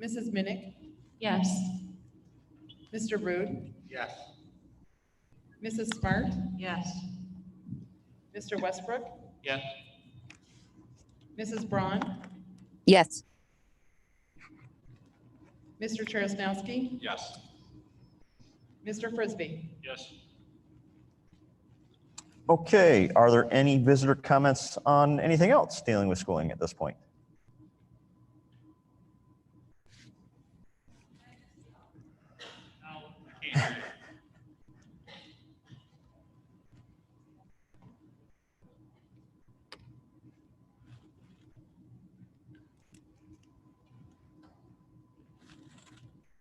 Mrs. Minnick, Yes. Mr. Rude, Yes. Mrs. Smart, Yes. Mr. Westbrook, Yes. Mrs. Braun, Yes. Mr. Cheresnowski, Yes. Mr. Frisbee. Yes. Okay, are there any visitor comments on anything else dealing with schooling at this point? No, I can't hear you.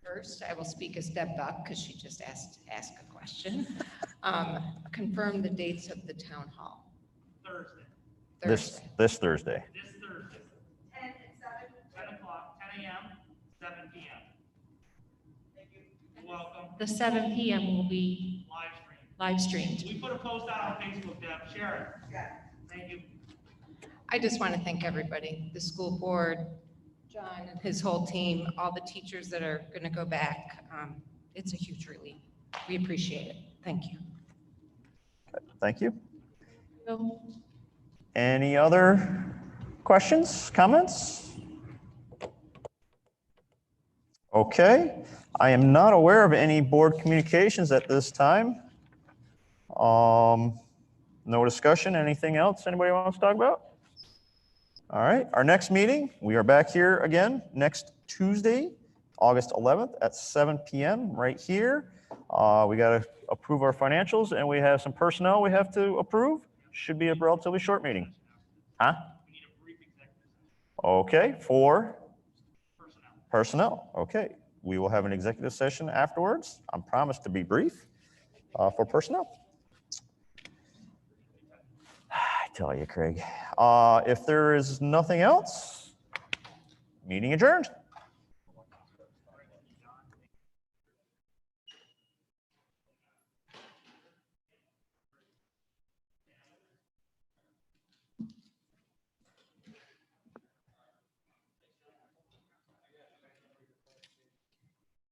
First, I will speak as Deb Buck because she just asked a question. Confirm the dates of the town hall. Thursday. Thursday. This Thursday. This Thursday. 10 and 7. 10 o'clock, 10 a.m., 7 p.m. You're welcome. The 7 p.m. will be Live stream. live streamed. We put a post out on Facebook, Deb. Share it. Yeah. Thank you. I just want to thank everybody, the school board, John and his whole team, all the teachers that are going to go back. It's a huge relief. We appreciate it. Thank you. Thank you. Joe? Any other questions, comments? Okay, I am not aware of any board communications at this time. No discussion, anything else anybody wants to talk about? All right, our next meeting, we are back here again next Tuesday, August 11th at 7 p.m. right here. We got to approve our financials, and we have some personnel we have to approve. Should be a relatively short meeting. Huh? Okay, for personnel. Okay, we will have an executive session afterwards. I'm promised to be brief for personnel. I tell you, Craig. If there is nothing else, meeting adjourned.